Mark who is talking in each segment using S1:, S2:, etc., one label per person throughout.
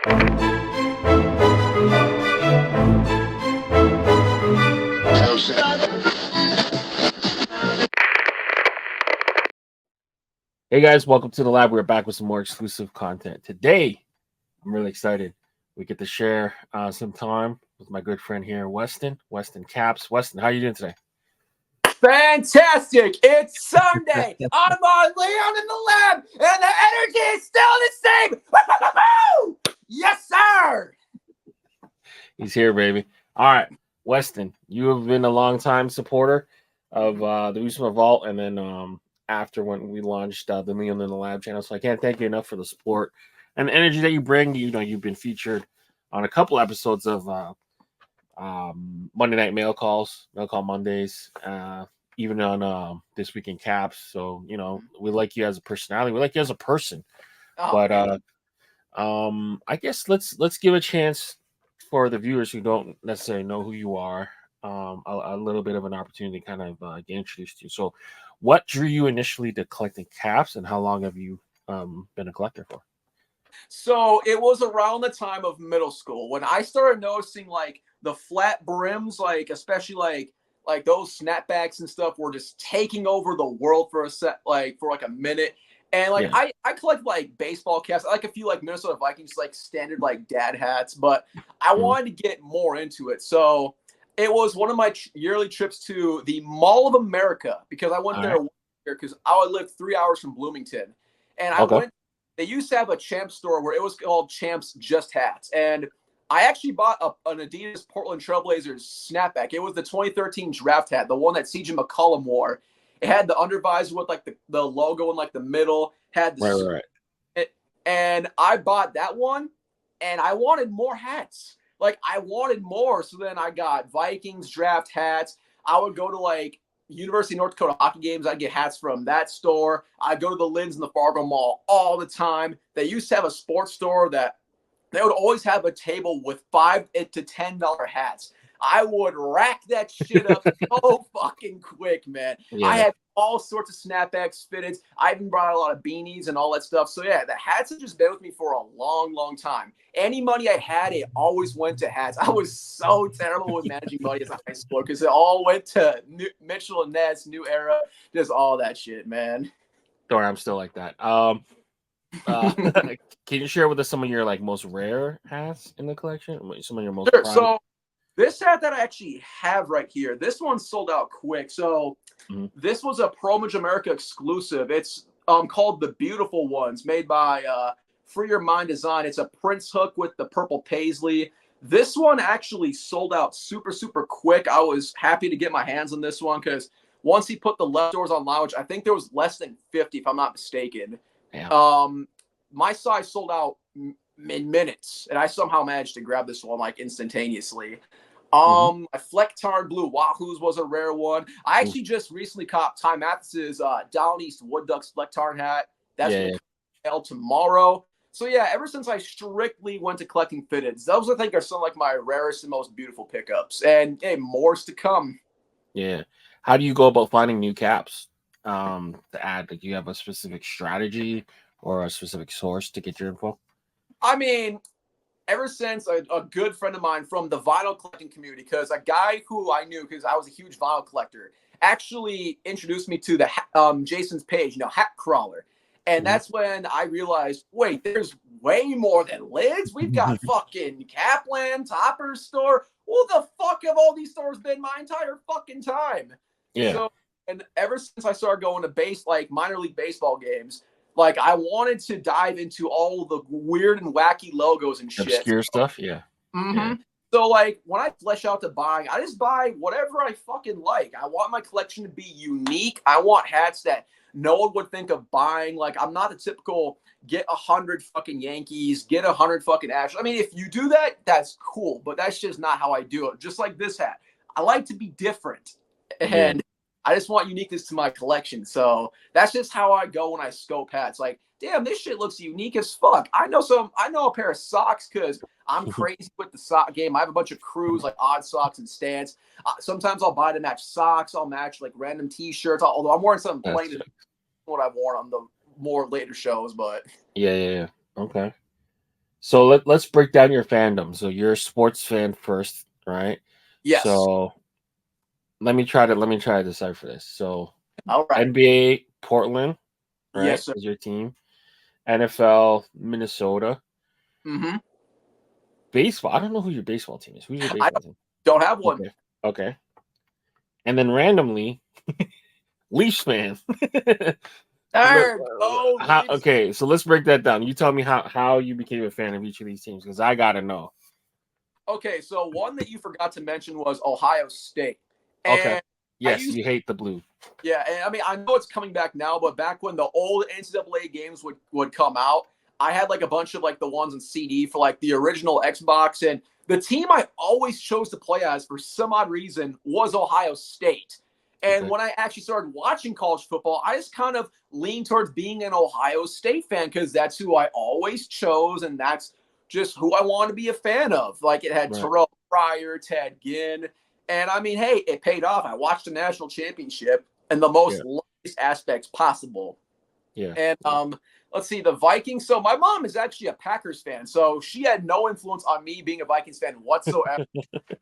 S1: Hey guys, welcome to the lab. We're back with some more exclusive content. Today, I'm really excited. We get to share some time with my good friend here, Weston Caps. Weston, how are you doing today?
S2: Fantastic! It's Sunday. I'm on Leon in the lab, and the energy is still the same. Yes, sir.
S1: He's here, baby. All right, Weston, you have been a long time supporter of the Usama Vault, and then after when we launched the Leon in the Lab channel, so I can't thank you enough for the support and the energy that you bring. You know, you've been featured on a couple episodes of Monday Night Mail Call Mondays, even on This Week in Caps. So you know, we like you as a personality. We like you as a person. But I guess let's give a chance for the viewers who don't necessarily know who you are, a little bit of an opportunity to kind of get introduced to you. So, what drew you initially to collecting caps, and how long have you been a collector for?
S2: So it was around the time of middle school when I started noticing like the flat brims, like especially like those snapbacks and stuff were just taking over the world for a minute. And like
S1: Yeah.
S2: I collect like baseball caps. I like a few like Minnesota Vikings like standard like dad hats, but I
S1: Mhm.
S2: wanted to get more into it. So it was one of my yearly trips to the Mall of America because I went
S1: All
S2: there
S1: right.
S2: because I lived 3 hours from Bloomington, and I
S1: Okay.
S2: went. They used to have a Champs store where it was called Champs Just Hats, and I actually bought an Adidas Portland Trailblazers snapback. It was the 2013 draft hat, the one that CJ McCollum wore. It had the undervisor with like the logo in like the middle, had
S1: Right.
S2: the
S1: Right.
S2: and I bought that one, and I wanted more hats. Like I wanted more, so then I got Vikings draft hats. I would go to like University of North Dakota hockey games. I'd get hats from that store. I'd go to the Lids in the Fargo Mall all the time. They used to have a sports store that they would always have a table with $5 to $10 hats. I would rack that shit up so fucking quick, man. I
S1: Yeah.
S2: had all sorts of snapbacks, fitted. I even brought a lot of beanies and all that stuff. So yeah, the hats have just been with me for a long, long time. Any money I had, it always went to hats. I was so terrible with managing money as a high schooler because it all went to Mitchell and Ness, New Era, just all that shit, man.
S1: Don't worry, I'm still like that. Uh, can you share with us some of your like most rare hats in the collection? Some of your most
S2: Sure.
S1: prized.
S2: So this hat that I actually have right here, this one sold out quick. So
S1: Mhm.
S2: this was a Promage America exclusive. It's called the Beautiful Ones, made by Free Your Mind Design. It's a Prince hook with the purple paisley. This one actually sold out super, super quick. I was happy to get my hands on this one because once he put the leftovers on lounge, I think there was less than 50, if I'm not mistaken.
S1: Yeah.
S2: My size sold out in minutes, and I somehow managed to grab this one like instantaneously.
S1: Mhm.
S2: A Flecktarn Blue Wahoos was a rare one. I
S1: Oof.
S2: actually just recently caught Ty Mathis's Down East Wood Ducks Flecktarn hat. That's
S1: Yeah.
S2: going
S1: Yeah.
S2: to come tomorrow. So yeah, ever since I strictly went to collecting fitteds, those I think are some of like my rarest and most beautiful pickups. And hey, more's to come.
S1: Yeah. How do you go about finding new caps to add? Like, do you have a specific strategy or a specific source to get your info?
S2: I mean, ever since a good friend of mine from the vinyl collecting community, because a guy who I knew because I was a huge vinyl collector, actually introduced me to the Jason's page, Hat Crawler. And
S1: Mhm.
S2: that's when I realized, wait, there's way more than lids. We've got fucking Kaplan, Topper's store. Who the fuck have all these stores been my entire fucking time?
S1: Yeah.
S2: So, and ever since I started going to like minor league baseball games, like I wanted to dive into all the weird and wacky logos and shit.
S1: Obscure stuff. Yeah. Yeah.
S2: Mm-hmm. So like when I flesh out to buying, I just buy whatever I fucking like. I want my collection to be unique. I want hats that no one would think of buying. Like I'm not the typical get 100 fucking Yankees, get 100 fucking Astros. I mean, if you do that, that's cool, but that's just not how I do it. Just like this hat, I like to be different,
S1: Yeah.
S2: and I just want uniqueness to my collection. So that's just how I go when I scope hats. Like, damn, this shit looks unique as fuck. I know a pair of socks because I'm crazy with the sock game. I have a bunch of crews like odd socks and stance. Sometimes I'll buy to match socks. I'll match like random T-shirts. Although I'm wearing something plain
S1: That's
S2: than what I've worn on the more later shows. But
S1: yeah. Yeah. Yeah. Okay. So let's break down your fandom. So you're a sports fan first, right?
S2: Yes.
S1: So let me try to decipher this. So
S2: All right.
S1: NBA Portland, right,
S2: Yes, sir.
S1: is your team. NFL Minnesota.
S2: Mm-hmm.
S1: Baseball. I don't know who your baseball team is. Who's your
S2: I
S1: baseball team?
S2: don't have one.
S1: Okay. Okay. And then randomly, Leafs fan.
S2: There, go Leafs.
S1: Okay, so let's break that down. You tell me how you became a fan of each of these teams because I gotta know.
S2: Okay, so one that you forgot to mention was Ohio State.
S1: Okay.
S2: And I
S1: Yes,
S2: used
S1: you hate the blue.
S2: Yeah, and I mean, I know it's coming back now, but back when the old NCAA games would come out, I had like a bunch of like the ones on CD for like the original Xbox, and the team I always chose to play as for some odd reason was Ohio State. And
S1: Okay.
S2: when I actually started watching college football, I just kind of leaned towards being an Ohio State fan because that's who I always chose, and that's just who I want to be a fan of. Like it had
S1: Right.
S2: Terrell Pryor, Ted Ginn, and I mean, hey, it paid off. I watched the national championship and the
S1: Yeah.
S2: most lightest aspects possible.
S1: Yeah.
S2: And
S1: Yeah.
S2: let's see, the Vikings. So my mom is actually a Packers fan, so she had no influence on me being a Vikings fan whatsoever.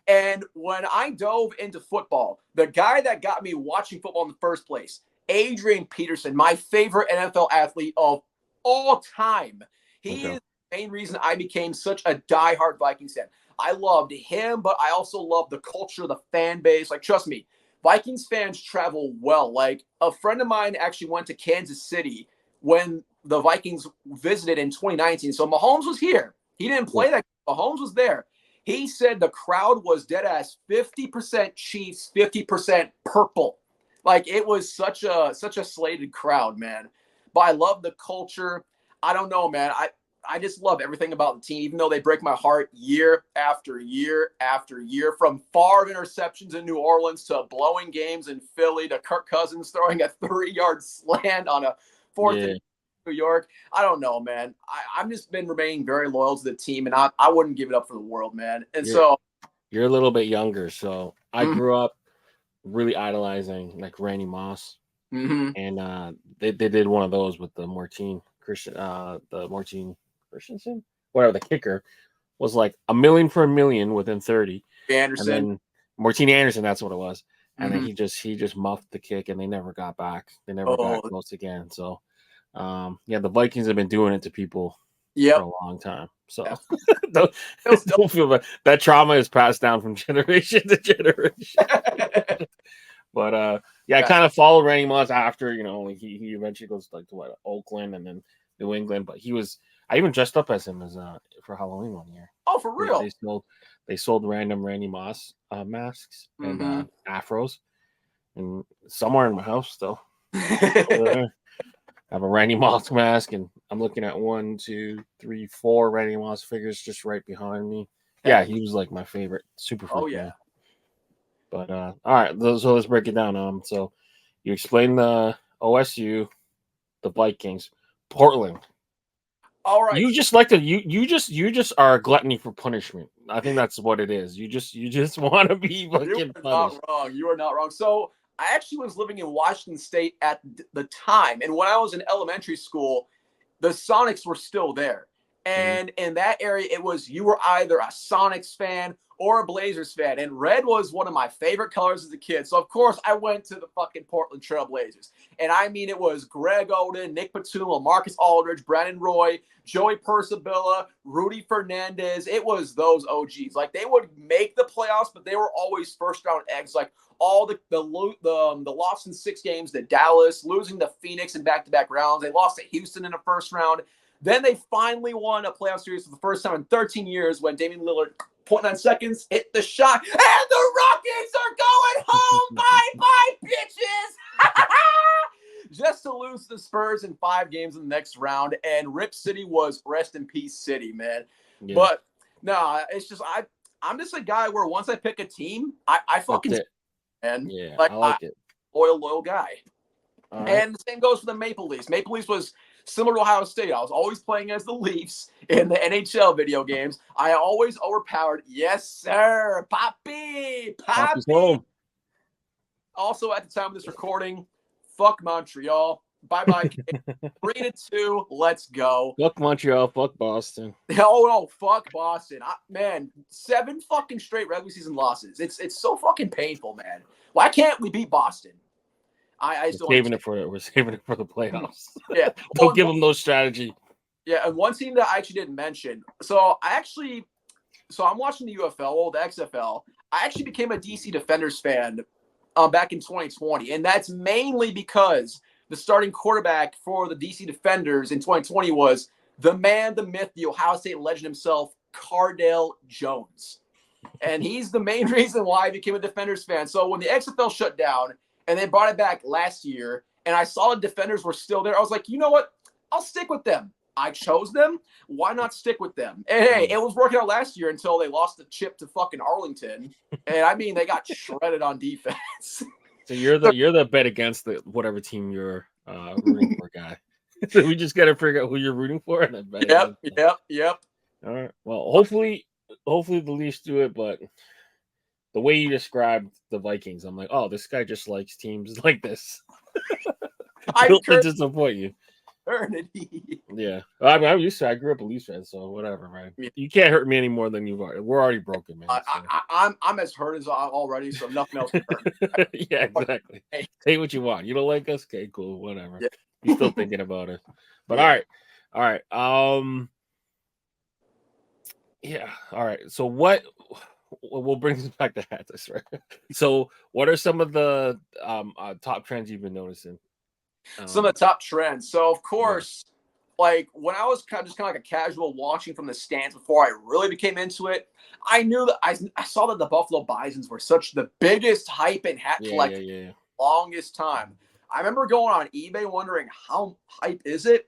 S2: And when I dove into football, the guy that got me watching football in the first place, Adrian Peterson, my favorite NFL athlete of all time. He
S1: Okay.
S2: is the main reason I became such a diehard Vikings fan. I loved him, but I also loved the culture, the fan base. Like, trust me, Vikings fans travel well. Like, a friend of mine actually went to Kansas City when the Vikings visited in 2019. So Mahomes was here. He didn't
S1: Yeah.
S2: play that. Mahomes was there. He said the crowd was dead ass 50% Chiefs, 50% purple. Like it was such a slated crowd, man. But I love the culture. I don't know, man. I just love everything about the team, even though they break my heart year after year after year. From Favre interceptions in New Orleans to blowing games in Philly to Kirk Cousins throwing a 3-yard slant on a fourth
S1: Yeah.
S2: and New York. I don't know, man. I've just been remaining very loyal to the team, and I wouldn't give it up for the world, man. And
S1: You're
S2: so,
S1: you're a little bit younger, so I
S2: mm-hmm,
S1: grew up really idolizing like Randy Moss,
S2: mm-hmm.
S1: and they did one of those with the Martin Christensen, whatever the kicker was like a million for a million within 30, and
S2: Anderson.
S1: then Martin Anderson, that's what it was, and then
S2: Mm-hmm.
S1: he just muffed the kick, and they never got back. They never got
S2: Oh,
S1: close again. So, yeah, the Vikings have been doing it to people for
S2: yep.
S1: a long time.
S2: Yeah.
S1: So don't,
S2: Still, still.
S1: don't feel bad. That trauma is passed down from generation to generation. But yeah, I
S2: Yeah.
S1: kind of followed Randy Moss after, like he eventually goes like to what, Oakland and then New England. But I even dressed up as him as for Halloween one year.
S2: Oh, for
S1: They,
S2: real.
S1: they sold they sold random Randy Moss masks and
S2: Mm-hmm.
S1: afros, and somewhere in my house still over there. I have a Randy Moss mask, and I'm looking at 1, 2, 3, 4 Randy Moss figures just right behind me. Yeah,
S2: Heck,
S1: he was like my favorite super
S2: oh
S1: freak
S2: yeah.
S1: man. But all right, so let's break it down. So you explained the OSU, the Vikings, Portland.
S2: All right.
S1: You just like to you just are a gluttony for punishment. I think that's what it is. You just want to be
S2: You
S1: fucking
S2: are not
S1: punished.
S2: wrong. You are not wrong. So I actually was living in Washington State at the time, and when I was in elementary school, the Sonics were still there.
S1: Mhm.
S2: And in that area, it was you were either a Sonics fan or a Blazers fan. And red was one of my favorite colors as a kid. So, of course, I went to the fucking Portland Trail Blazers. And I mean, it was Greg Oden, Nick Batum, Marcus Aldridge, Brandon Roy, Joey Persabilla, Rudy Fernandez. It was those OGs. Like, they would make the playoffs, but they were always first round eggs. Like, all the loss in 6 games to Dallas, losing to Phoenix in back-to-back rounds. They lost to Houston in the first round. Then they finally won a playoff series for the first time in 13 years when Damian Lillard, 0.9 seconds, hit the shot, and the Rockets are going home. Bye-bye, bitches. Just to lose to the Spurs in 5 games in the next round, and Rip City was rest in peace city, man.
S1: Yeah,
S2: But no, it's just I'm just a guy where once I pick a team, I
S1: that's
S2: fucking
S1: it.
S2: and
S1: Yeah,
S2: like
S1: I like it.
S2: loyal guy.
S1: All right.
S2: And the same goes for the Maple Leafs. Maple Leafs was similar to Ohio State. I was always playing as the Leafs in the NHL video games. I always overpowered. Yes, sir. Poppy.
S1: Poppy's
S2: Poppy.
S1: home.
S2: Also, at the time of this recording, fuck Montreal. Bye-bye. 3-2. Let's go.
S1: Fuck Montreal. Fuck Boston.
S2: Oh, no. Fuck Boston. Man, 7 fucking straight regular season losses. It's so fucking painful, man. Why can't we beat Boston? I still
S1: We're saving it for the playoffs.
S2: Yeah.
S1: Don't give them no strategy.
S2: Yeah, and one team that I actually didn't mention. So I'm watching the UFL, the XFL. I actually became a DC Defenders fan back in 2020, and that's mainly because the starting quarterback for the DC Defenders in 2020 was the man, the myth, the Ohio State legend himself, Cardale Jones. And he's the main reason why I became a Defenders fan. So when the XFL shut down and they brought it back last year, and I saw the Defenders were still there, I was like, you know what? I'll stick with them. I chose them. Why not stick with them? And hey, it was working out last year until they lost the chip to fucking Arlington. And I mean, they got shredded on defense.
S1: So you're the bet against the whatever team you're rooting for, guy. So we just got to figure out who you're rooting for and then bet.
S2: Yep.
S1: All right. Well, hopefully the Leafs do it, but the way you described the Vikings, I'm like, oh, this guy just likes teams like this. He'll disappoint you.
S2: Eternity.
S1: Yeah, I mean, I'm used to. I grew up a Leafs fan, so whatever, man. Yeah. You can't hurt me any more than you are. We're already broken, man. So.
S2: I'm as hurt as already, so nothing else can hurt.
S1: Yeah, exactly. Hey. Say what you want. You don't like us? Okay, cool, whatever. Yeah. You're still thinking about it, but all right. Yeah, all right. So we'll bring this back to hats, right? So, what are some of the top trends you've been noticing?
S2: Some of the top trends. So, of course, like when I was kind of like a casual watching from the stands before I really became into it, I knew that I saw that the Buffalo Bisons were such the biggest hype and hat collection longest time. I remember going on eBay wondering how hype is it?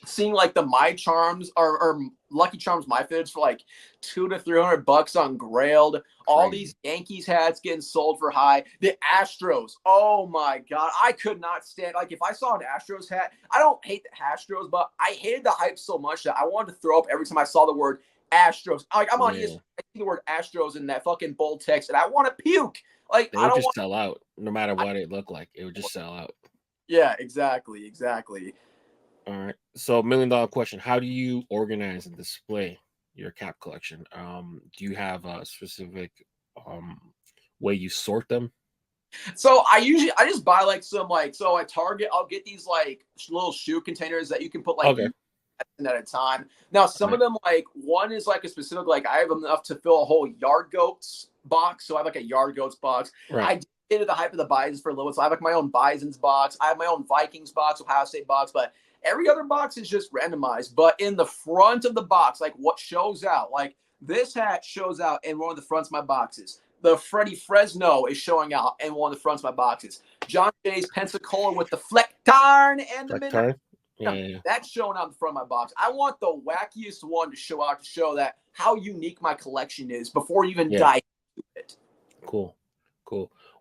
S2: Seeing like the My Charms or Lucky Charms My Fits for like $200 to $300 on Grailed. All these Yankees hats getting sold for high. The Astros. Oh my God. I could not stand. Like if I saw an Astros hat, I don't hate the Astros, but I hated the hype so much that I wanted to throw up every time I saw the word Astros. Like I'm on ESPN, I see the word Astros in that fucking bold text, and I want to puke. Like
S1: they would just sell out no matter what it looked like. It would just sell out.
S2: Yeah, exactly.
S1: All right. So $1 million question. How do you organize and display your cap collection? Do you have a specific way you sort them?
S2: So I just buy like some so at Target I'll get these like little shoe containers that you can put like at a time. Now some of them like one is like a specific like I have enough to fill a whole Yard Goats box. So I have like a Yard Goats box. I did the hype of the Bisons for a little bit. So I have like my own Bisons box. I have my own Vikings box, Ohio State box, but every other box is just randomized. But in the front of the box, like what shows out, like this hat shows out in one of the fronts of my boxes. The Freddie Fresno is showing out in one of the fronts of my boxes. John Jay's Pensacola with the Flecktarn and the midnight. Yeah. That's showing out in the front of my box. I want the wackiest one to show out to show that how unique my collection is before you even dive into it.
S1: Cool.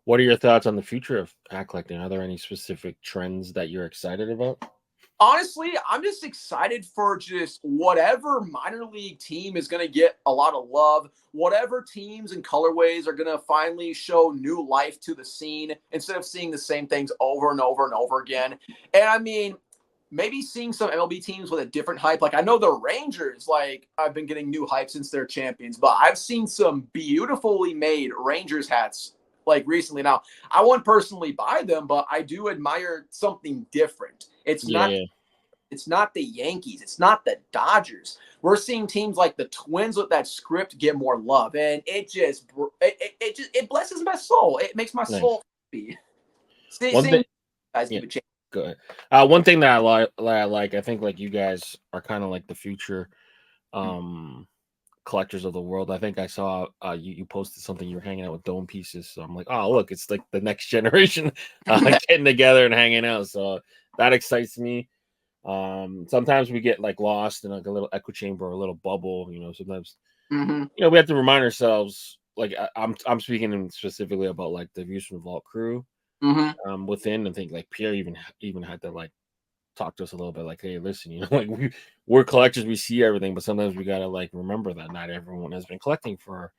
S1: What are your thoughts on the future of hat collecting? Are there any specific trends that you're excited about?
S2: Honestly, I'm just excited for just whatever minor league team is going to get a lot of love, whatever teams and colorways are going to finally show new life to the scene instead of seeing the same things over and over and over again. And I mean, maybe seeing some MLB teams with a different hype. Like I know the Rangers, like I've been getting new hype since they're champions, but I've seen some beautifully made Rangers hats like recently. Now, I won't personally buy them, but I do admire something different. It's not the Yankees. It's not the Dodgers. We're seeing teams like the Twins with that script get more love, and it blesses my soul. It makes my soul happy.
S1: Go ahead. One thing that I like, I think like you guys are kind of like the future collectors of the world. I think I saw you posted something, you were hanging out with dome pieces, so I'm like, oh look, it's like the next generation getting together and hanging out, so that excites me. Sometimes we get like lost in like a little echo chamber or a little bubble, sometimes we have to remind ourselves, like I'm speaking specifically about like the Views from the Vault crew within. I think like Pierre even had to like talk to us a little bit, like, hey, listen, like we're collectors, we see everything, but sometimes we gotta like remember that not everyone has been collecting for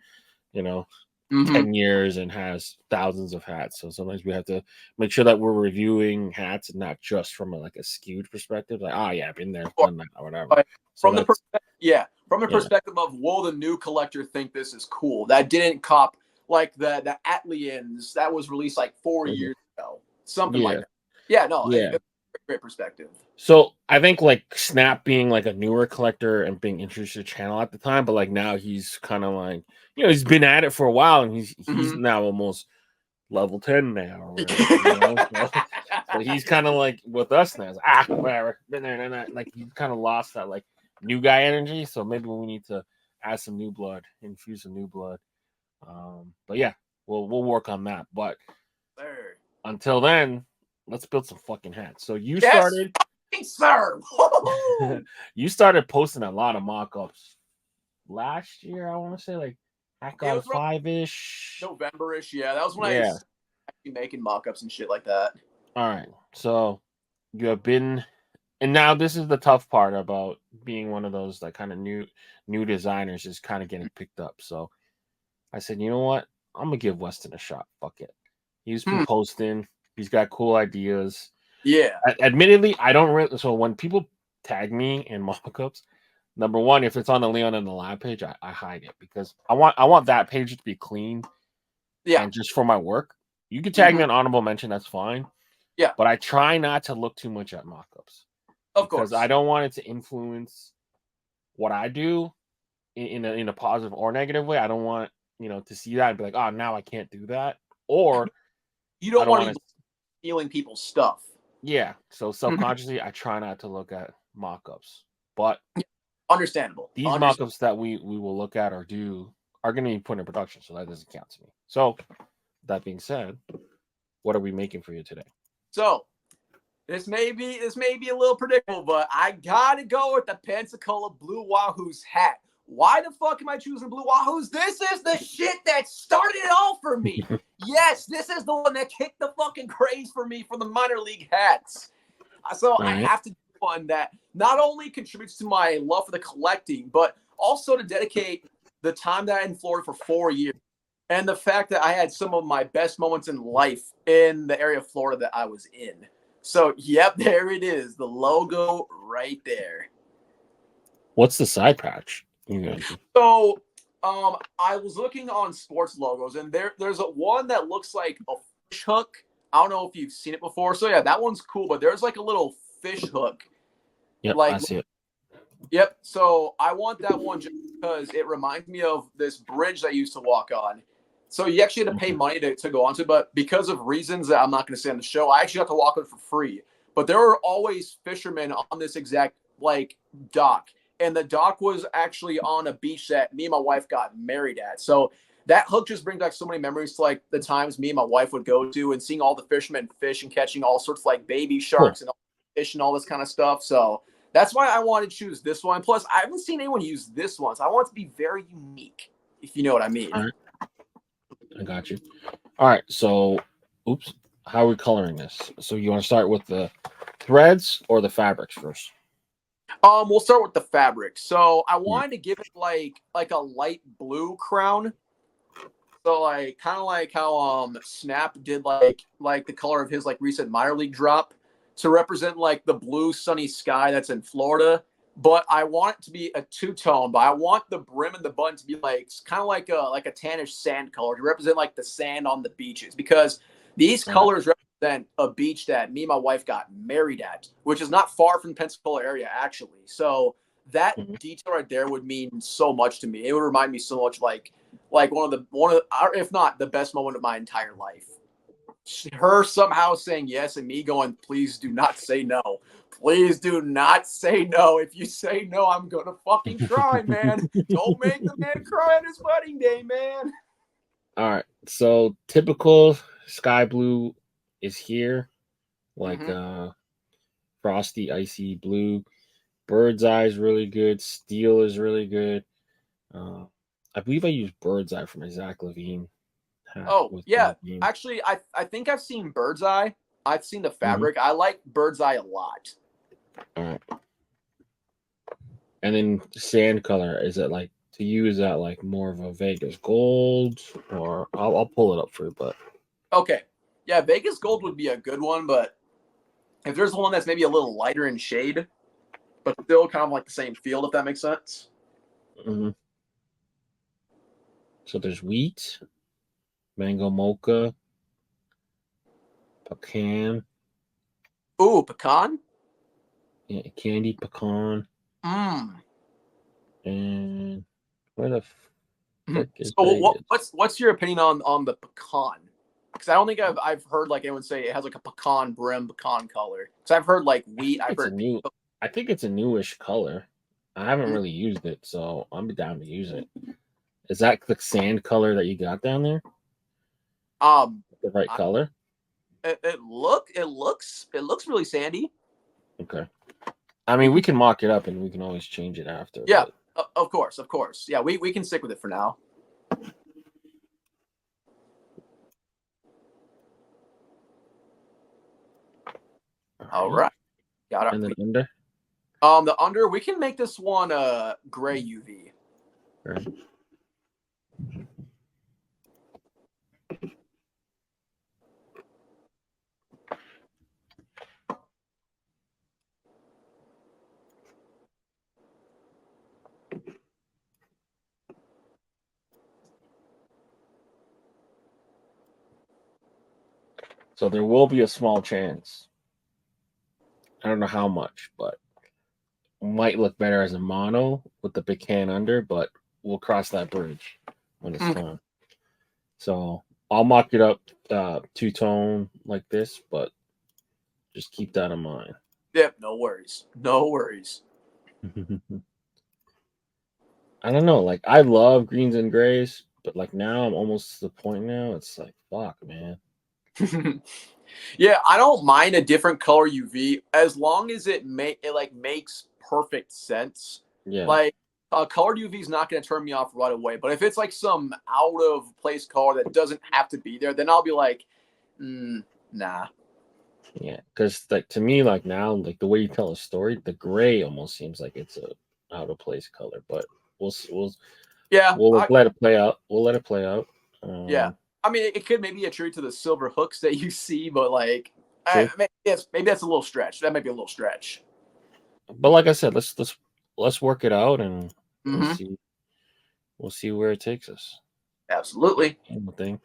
S2: Mm-hmm.
S1: 10 years and has thousands of hats. So sometimes we have to make sure that we're reviewing hats and not just from a skewed perspective. Like, oh yeah, I've been there, done that, or whatever.
S2: But
S1: So
S2: from the
S1: that's
S2: from the perspective of, will the new collector think this is cool? That didn't cop like the Atlians that was released like 4 years ago, something like
S1: yeah,
S2: that. Yeah, no, hey,
S1: yeah.
S2: that's a great perspective.
S1: So I think like Snap being like a newer collector and being introduced to the channel at the time, but like now he's kind of like, he's been at it for a while and he's
S2: Mm-hmm.
S1: now almost level 10 now or whatever. So he's kind of like with us now. Whatever, been there, done that. Like he kind of lost that like new guy energy. So maybe we need to add some new blood, infuse some new blood. But yeah, we'll work on that. But until then, let's build some fucking hats. So you started,
S2: sir.
S1: you started posting a lot of mock-ups last year. I want to say like HackOn 5-ish,
S2: November-ish. Yeah, that was when I
S1: yeah.
S2: was actually making mock-ups and shit like that.
S1: All right, so you have been, and now this is the tough part about being one of those like kind of new designers, is kind of getting picked up. So I said, you know what, I'm gonna give Weston a shot. Fuck it. He's been posting. He's got cool ideas.
S2: Yeah.
S1: Admittedly, I don't really. So when people tag me in mock-ups, number one, if it's on the Leon and the Lab page, I hide it because I want that page to be clean.
S2: Yeah.
S1: And just for my work, you can tag me an honorable mention. That's fine.
S2: Yeah.
S1: But I try not to look too much at mock-ups.
S2: Of
S1: because
S2: course.
S1: I don't want it to influence what I do in a positive or negative way. I don't want to see that and be like, oh, now I can't do that, or
S2: you don't want to
S1: be
S2: stealing people's stuff.
S1: Yeah, so subconsciously, I try not to look at mock-ups, but
S2: understandable.
S1: These mock-ups that we will look at or do are going to be put in production, so that doesn't count to me. So that being said, what are we making for you today?
S2: So this may be a little predictable, but I gotta go with the Pensacola Blue Wahoos hat. Why the fuck am I choosing Blue Wahoos? This is the shit that started it all for me. Yes, this is the one that kicked the fucking craze for me for the minor league hats. So I have to do one that not only contributes to my love for the collecting, but also to dedicate the time that I had in Florida for 4 years. And the fact that I had some of my best moments in life in the area of Florida that I was in. So, yep, there it is. The logo right there.
S1: What's the side patch?
S2: So, I was looking on sports logos, and there's one that looks like a fish hook. I don't know if you've seen it before. So, yeah, that one's cool, but there's like a little fish hook.
S1: Yep, I see it.
S2: Yep. So, I want that one just because it reminds me of this bridge that I used to walk on. So you actually had to pay money to go onto it, but because of reasons that I'm not going to say on the show, I actually got to walk on it for free. But there were always fishermen on this exact dock, and the dock was actually on a beach that me and my wife got married at. So that hook just brings back so many memories to the times me and my wife would go to and seeing all the fishermen fish and catching all sorts of baby sharks and fish and all this kind of stuff. So that's why I wanted to choose this one. Plus, I haven't seen anyone use this one, so I want it to be very unique, if you know what I mean.
S1: All right. I got you. All right, so, how are we coloring this? So you want to start with the threads or the fabrics first?
S2: We'll start with the fabric. So I wanted to give it like a light blue crown. So kind of like how Snap did like the color of his recent minor league drop to represent the blue sunny sky that's in Florida. But I want it to be a two-tone, but I want the brim and the button to be kind of like a tannish sand color to represent the sand on the beaches, because these colors represent a beach that me and my wife got married at, which is not far from the Pensacola area actually. So that detail right there would mean so much to me. It would remind me so much like one of the if not the best moment of my entire life. Her somehow saying yes and me going, please do not say no. Please do not say no. If you say no, I'm going to fucking cry, man. Don't make the man cry on his wedding day, man.
S1: All right. So typical sky blue is here. Frosty, icy blue. Bird's eye is really good. Steel is really good. I believe I used Bird's Eye for my Zach Levine.
S2: Oh, yeah. Actually, I think I've seen Bird's Eye. I've seen the fabric. I like Bird's Eye a lot.
S1: All right. And then sand color, is it to you, is that like more of a Vegas gold, or I'll pull it up for you, but
S2: Okay. Yeah, Vegas Gold would be a good one, but if there's one that's maybe a little lighter in shade, but still kind of like the same field, if that makes sense.
S1: mhm. So there's wheat, mango mocha, pecan,
S2: Ooh, pecan.
S1: yeah, candy pecan,
S2: Mmm.
S1: and where the frick is
S2: So
S1: Vegas?
S2: what's your opinion on the pecan? Because I don't think I've heard like anyone say it has like a pecan brim, pecan color. Because I've heard like wheat. I've
S1: It's a
S2: heard.
S1: new. I think it's a newish color. I haven't
S2: Mm,
S1: really used it, so I'm down to use it. Is that the sand color that you got down there?
S2: Um,
S1: The right
S2: I,
S1: color?
S2: it looks really sandy.
S1: Okay. I mean, we can mock it up and we can always change it after,
S2: Yeah,
S1: but
S2: of course, of course. Yeah, we can stick with it for now.
S1: all
S2: All
S1: right.
S2: right, got
S1: And then
S2: it.
S1: under.
S2: The under we can make this one gray UV.
S1: All right. So there will be a small chance. I don't know how much, but might look better as a mono with the big can under, but we'll cross that bridge when it's
S2: Okay.
S1: time. So I'll mock it up two tone like this, but just keep that in mind.
S2: Yep, no worries, no worries.
S1: I don't know. Like I love greens and grays, but like now I'm almost to the point now. It's like fuck, man.
S2: Yeah, I don't mind a different color UV as long as it makes perfect sense.
S1: Yeah,
S2: Like colored UV is not going to turn me off right away, but if it's like some out of place color that doesn't have to be there, then I'll be like, nah.
S1: yeah. Because like to me, like now, like the way you tell a story, the gray almost seems like it's a out of place color. But we'll s- we'll
S2: Yeah,
S1: we'll let it play out. We'll let it play out.
S2: yeah. I mean, it could maybe attribute to the silver hooks that you see, but like,
S1: True.
S2: maybe that's a little stretch. That might be a little stretch.
S1: But like I said, let's work it out and we'll
S2: Mm-hmm.
S1: see we'll see where it takes us.
S2: Absolutely.
S1: Same thing.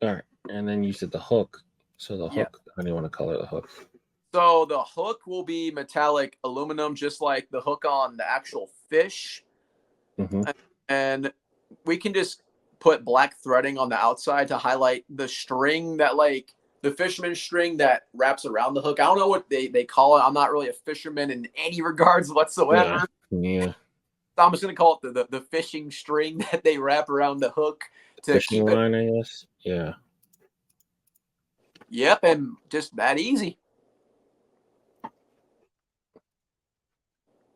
S1: All right, and then you said the hook. So the
S2: Yeah.
S1: hook. How do you want to color the hook?
S2: So the hook will be metallic aluminum, just like the hook on the actual fish.
S1: Hmm.
S2: And we can just put black threading on the outside to highlight the string that like the fisherman string that wraps around the hook. I don't know what they call it. I'm not really a fisherman in any regards
S1: Yeah,
S2: whatsoever.
S1: yeah.
S2: So I'm just gonna call it the fishing string that they wrap around the hook to
S1: Fishing
S2: keep it.
S1: line, I guess. Yeah.
S2: Yep, and just that easy.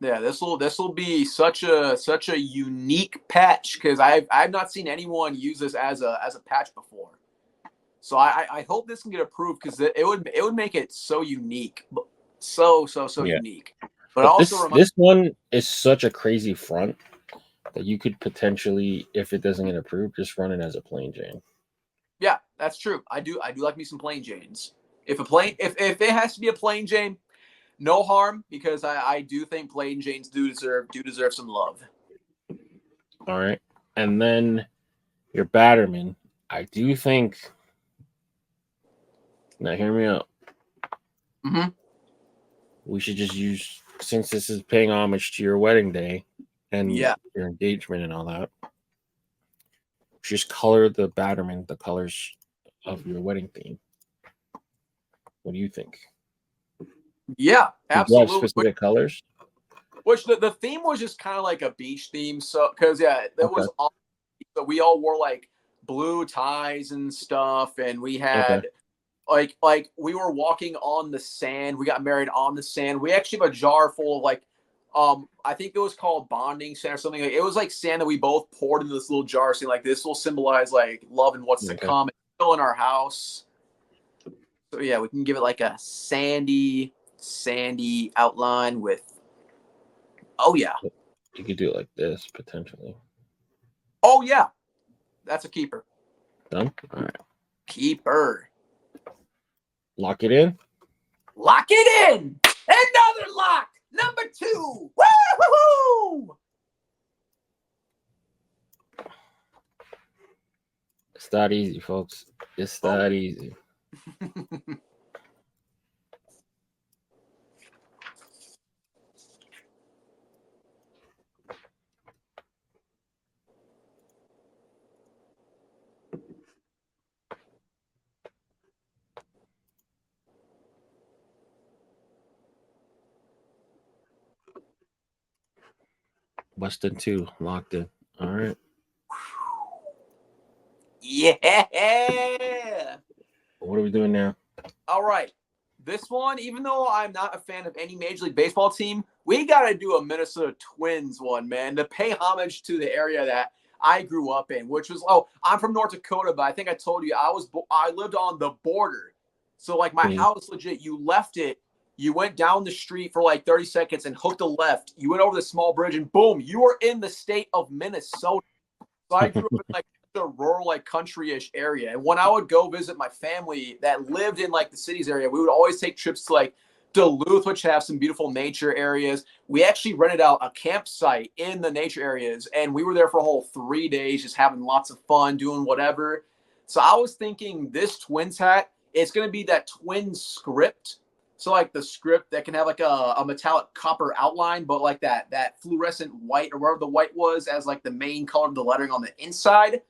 S2: Yeah, this will be such a unique patch because I've not seen anyone use this as a patch before. So I hope this can get approved because it would make it so unique, so
S1: Yeah.
S2: unique. But
S1: But
S2: also
S1: this
S2: remind
S1: this one is such a crazy front that you could potentially, if it doesn't get approved, just run it as a plain Jane.
S2: yeah, that's true. I do like me some plain Janes. If it has to be a plain Jane, no harm because I do think plain Janes do deserve some love.
S1: All right. And then your Batterman, I do think, now hear me out.
S2: Hmm.
S1: We should just use, since this is paying homage to your wedding day and
S2: Yeah,
S1: your engagement and all that, just color the Batterman the colors of your wedding theme. What do you think?
S2: yeah,
S1: Did you have
S2: absolutely.
S1: specific colors?
S2: Which the theme was just kind of like a beach theme. So, because yeah, that
S1: Okay.
S2: was all. So we all wore like blue ties and stuff, and we
S1: Okay.
S2: had like we were walking on the sand. We got married on the sand. We actually have a jar full of like I think it was called bonding sand or something. Like, it was like sand that we both poured into this little jar, saying like this will symbolize like love and what's to come. It's still in our house. So yeah, we can give it like a sandy outline with. Oh yeah.
S1: You could do it like this potentially.
S2: Oh yeah, that's a keeper.
S1: Done. All right.
S2: Keeper.
S1: Lock it in.
S2: Lock it in. Another lock. Number 2. Woo-hoo-hoo!
S1: It's that easy, folks. It's that easy. Weston 2 locked in. All right.
S2: Yeah.
S1: What are we doing now?
S2: All right. This one, even though I'm not a fan of any Major League Baseball team, we got to do a Minnesota Twins one, man, to pay homage to the area that I grew up in, which was, I'm from North Dakota, but I think I told you I lived on the border. So, like, my house, legit, you left it, you went down the street for like 30 seconds and hooked a left. You went over the small bridge and boom, you were in the state of Minnesota. So I grew up in like a rural, like country-ish area. And when I would go visit my family that lived in like the cities area, we would always take trips to like Duluth, which have some beautiful nature areas. We actually rented out a campsite in the nature areas, and we were there for a whole 3 days, just having lots of fun, doing whatever. So I was thinking this Twins hat, it's going to be that Twins script. So like the script that can have like a metallic copper outline, but like that fluorescent white or whatever the white was as like the main color of the lettering on the inside,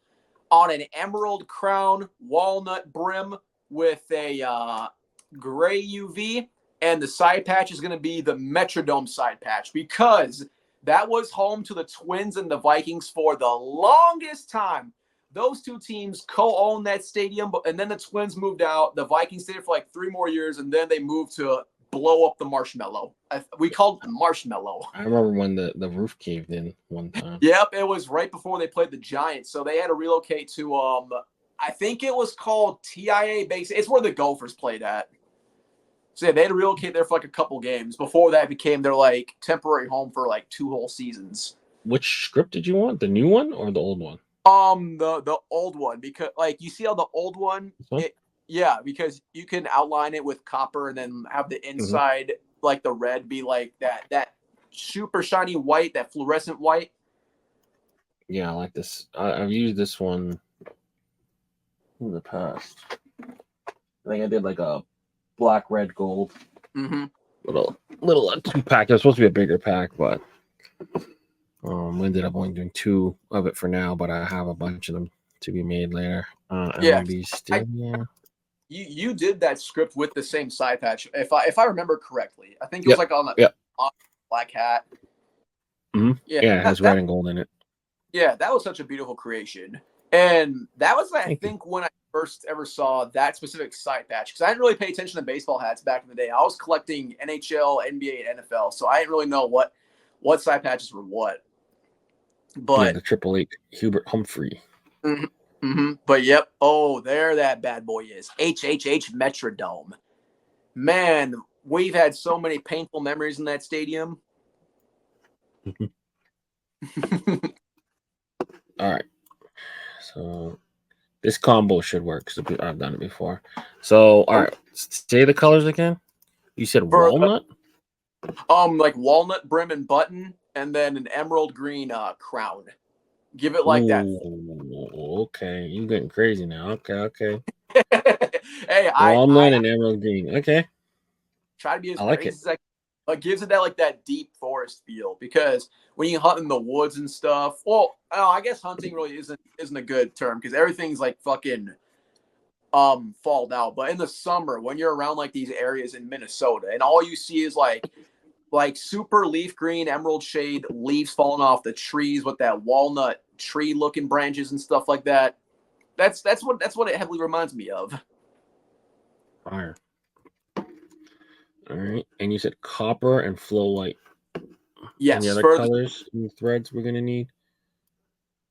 S2: on an emerald crown, walnut brim with a gray UV, and the side patch is going to be the Metrodome side patch because that was home to the Twins and the Vikings for the longest time. Those two teams co-owned that stadium, and then the Twins moved out. The Vikings stayed for like 3 more years, and then they moved to blow up the marshmallow. We called it the marshmallow.
S1: I remember when the roof caved in one time.
S2: Yep, it was right before they played the Giants, so they had to relocate to I think it was called TIA Base. It's where the Gophers played at. So yeah, they had to relocate there for like a couple games before that became their like temporary home for like 2 whole seasons.
S1: Which script did you want? The new one or the old one?
S2: The old one, because like you see how the old one, yeah, because you can outline it with copper and then have the inside like the red be like that super shiny white, that fluorescent white.
S1: Yeah, I like this. I've used this one in the past. I think I did like a black, red, gold. Little 2-pack. It was supposed to be a bigger pack, but we ended up only doing 2 of it for now. But I have a bunch of them to be made later.
S2: You did that script with the same side patch, if I remember correctly. I think it was like on the black hat.
S1: Yeah, it has red and gold in it.
S2: Yeah, that was such a beautiful creation. And that was, I think, when I first ever saw that specific side patch. Because I didn't really pay attention to baseball hats back in the day. I was collecting NHL, NBA, and NFL. So I didn't really know what side patches were what. But
S1: the 888 Hubert Humphrey.
S2: But yep. Oh, there that bad boy is. HHH Metrodome. Man, we've had so many painful memories in that stadium.
S1: All right. So this combo should work because I've done it before. So, all right. Say the colors again. You said walnut?
S2: Like walnut brim and button, and then an emerald green crown. Give it like that.
S1: Okay. You're getting crazy now. Okay.
S2: Hey,
S1: walnut and emerald green. Okay.
S2: Try to be as crazy as I can. But gives it that deep forest feel, because when you hunt in the woods and stuff, well, I guess hunting really isn't a good term because everything's like fucking falled out. But in the summer, when you're around like these areas in Minnesota, and all you see is like super leaf green, emerald shade leaves falling off the trees with that walnut tree looking branches and stuff like that. That's what it heavily reminds me of.
S1: Fire. All right, and you said copper and flow white. Any
S2: Yes,
S1: other
S2: for
S1: colors and threads we're gonna need?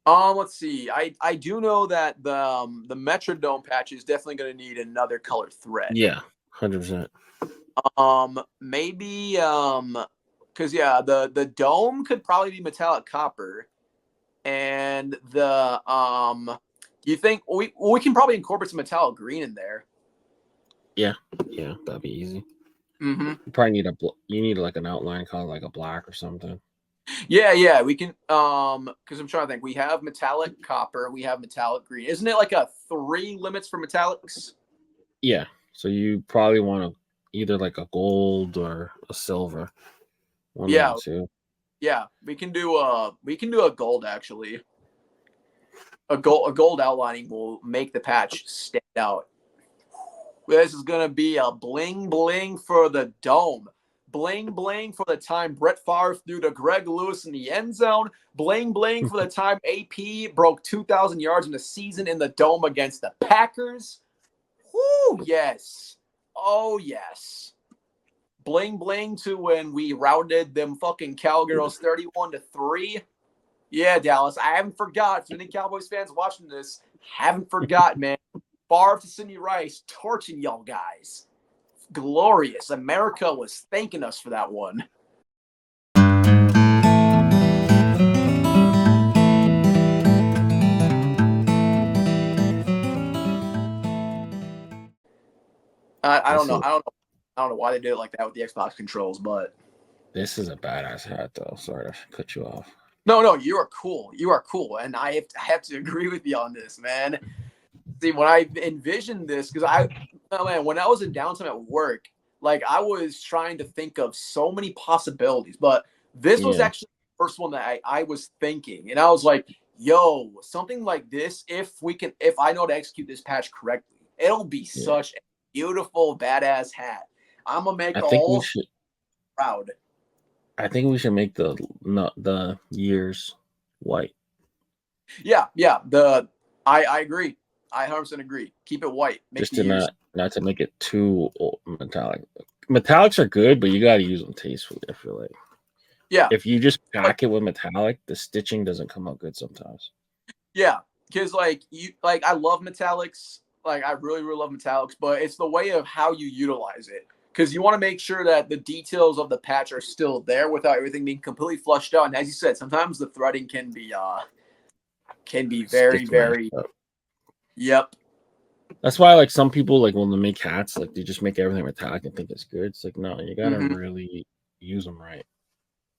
S2: let's see. I do know that the Metrodome patch is definitely going to need another color thread.
S1: Yeah, 100%.
S2: Maybe because yeah, the dome could probably be metallic copper, and the you think we can probably incorporate some metallic green in there.
S1: Yeah, that'd be easy.
S2: Mm-hmm.
S1: You probably need you need like an outline color, like a black or something.
S2: Yeah, we can because I'm trying to think. We have metallic copper, we have metallic green. Isn't it like a 3 limits for metallics?
S1: Yeah, so you probably want either like a gold or a silver, one of
S2: Yeah,
S1: the two.
S2: yeah, we can do a gold actually. A gold outlining will make the patch stand out. This is gonna be a bling bling for the dome. Bling bling for the time Brett Favre threw to Greg Lewis in the end zone. Bling bling for the time AP broke 2,000 yards in the season in the dome against the Packers. Whoo, yes. Oh, yes. Bling bling to when we routed them fucking Cowgirls 31-3. Yeah, Dallas, I haven't forgot. If any Cowboys fans watching this, haven't forgot, man. Favre to Sidney Rice, torching y'all guys. Glorious. America was thanking us for that one. I don't know. I don't know why they did it like that with the Xbox controls, but
S1: This is a badass hat, though. Sorry to cut you off.
S2: no, you are cool. You are cool, and I have to agree with you on this, man. See, when I envisioned this, because when I was in downtime at work, like I was trying to think of so many possibilities, but this was actually the first one that I was thinking, and I was like, yo, something like this, if I know how to execute this patch correctly, it'll be such a beautiful, badass hat. I'm gonna make
S1: I
S2: the
S1: think we
S2: whole
S1: should.
S2: proud.
S1: I think we should make the years white.
S2: Yeah. I agree. I 100% agree. Keep it white. Make
S1: Just
S2: the
S1: to
S2: years.
S1: not to make it too metallic. Metallics are good, but you got to use them tastefully. I feel like.
S2: Yeah.
S1: If you just pack it with metallic, the stitching doesn't come out good sometimes.
S2: Yeah, because I love metallics. Like I really, really love metallics, but it's the way of how you utilize it. Because you want to make sure that the details of the patch are still there without everything being completely flushed out. And as you said, sometimes the threading can be very,
S1: Stick
S2: very.
S1: up.
S2: Yep.
S1: That's why like some people like when they make hats, like they just make everything metallic and think it's good. It's like no, you gotta really use them right.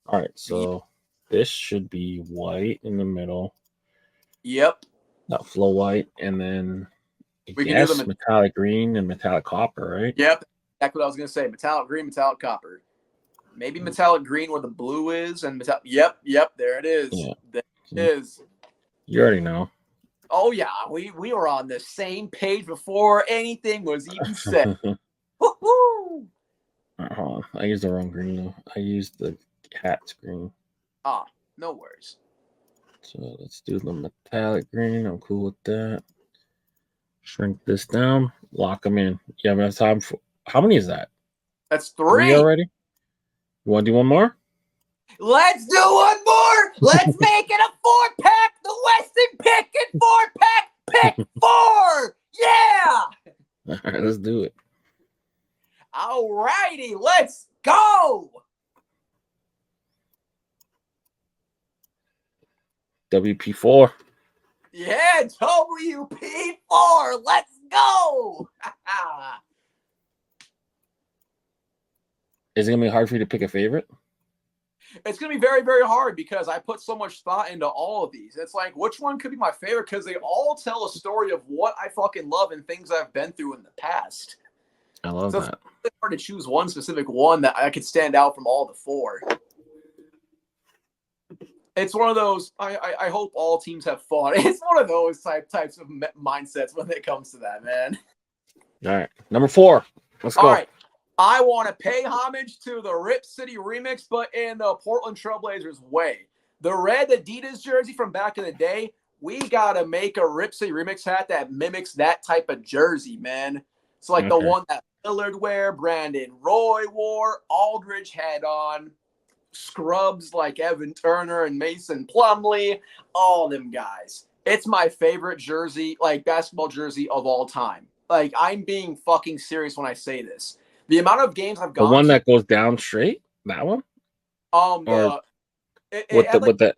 S1: All right, so this should be white in the middle.
S2: Yep.
S1: Not flow white, and then
S2: We can do
S1: yes,
S2: them.
S1: metallic green and metallic copper, right?
S2: Yep. That's what I was gonna say. Metallic green, metallic copper. Maybe metallic green where the blue is, and Yep. There it is.
S1: Yeah.
S2: There it is.
S1: You already know.
S2: Oh yeah, we were on the same page before anything was even said. Woo-hoo!
S1: Hold on. I used the wrong green though. I used the cat's green.
S2: Ah, no worries.
S1: So let's do the metallic green. I'm cool with that. Shrink this down. Lock them in. You have enough time for how many is that?
S2: That's
S1: 3
S2: 3
S1: already? You want to do one more?
S2: Let's do one more. Let's make it a 4-pack. The Weston Pickett 4-pack. Pick 4. Yeah.
S1: All right, let's do it.
S2: All righty, let's go.
S1: WP4.
S2: Yeah, WP4. Let's go.
S1: Is it gonna be hard for you to pick a favorite?
S2: It's going to be very, very hard because I put so much thought into all of these. It's like, which one could be my favorite? Because they all tell a story of what I fucking love and things I've been through in the past.
S1: I love that.
S2: It's really hard to choose one specific one that I could stand out from all the 4. It's one of those, I hope all teams have fun. It's one of those types of mindsets when it comes to that, man.
S1: All right. Number 4. Let's go.
S2: All right. I want to pay homage to the Rip City remix, but in the Portland Trailblazers way. The red Adidas jersey from back in the day, we got to make a Rip City remix hat that mimics that type of jersey, man. It's like the one that Lillard wear, Brandon Roy wore, Aldridge had on. scrubs like Evan Turner and Mason Plumlee, all them guys. It's my favorite jersey, like basketball jersey of all time. Like, I'm being fucking serious when I say this. The amount of games I've
S1: The
S2: gone
S1: one
S2: to,
S1: that goes down straight, that one, or
S2: the it
S1: with the
S2: had like
S1: with the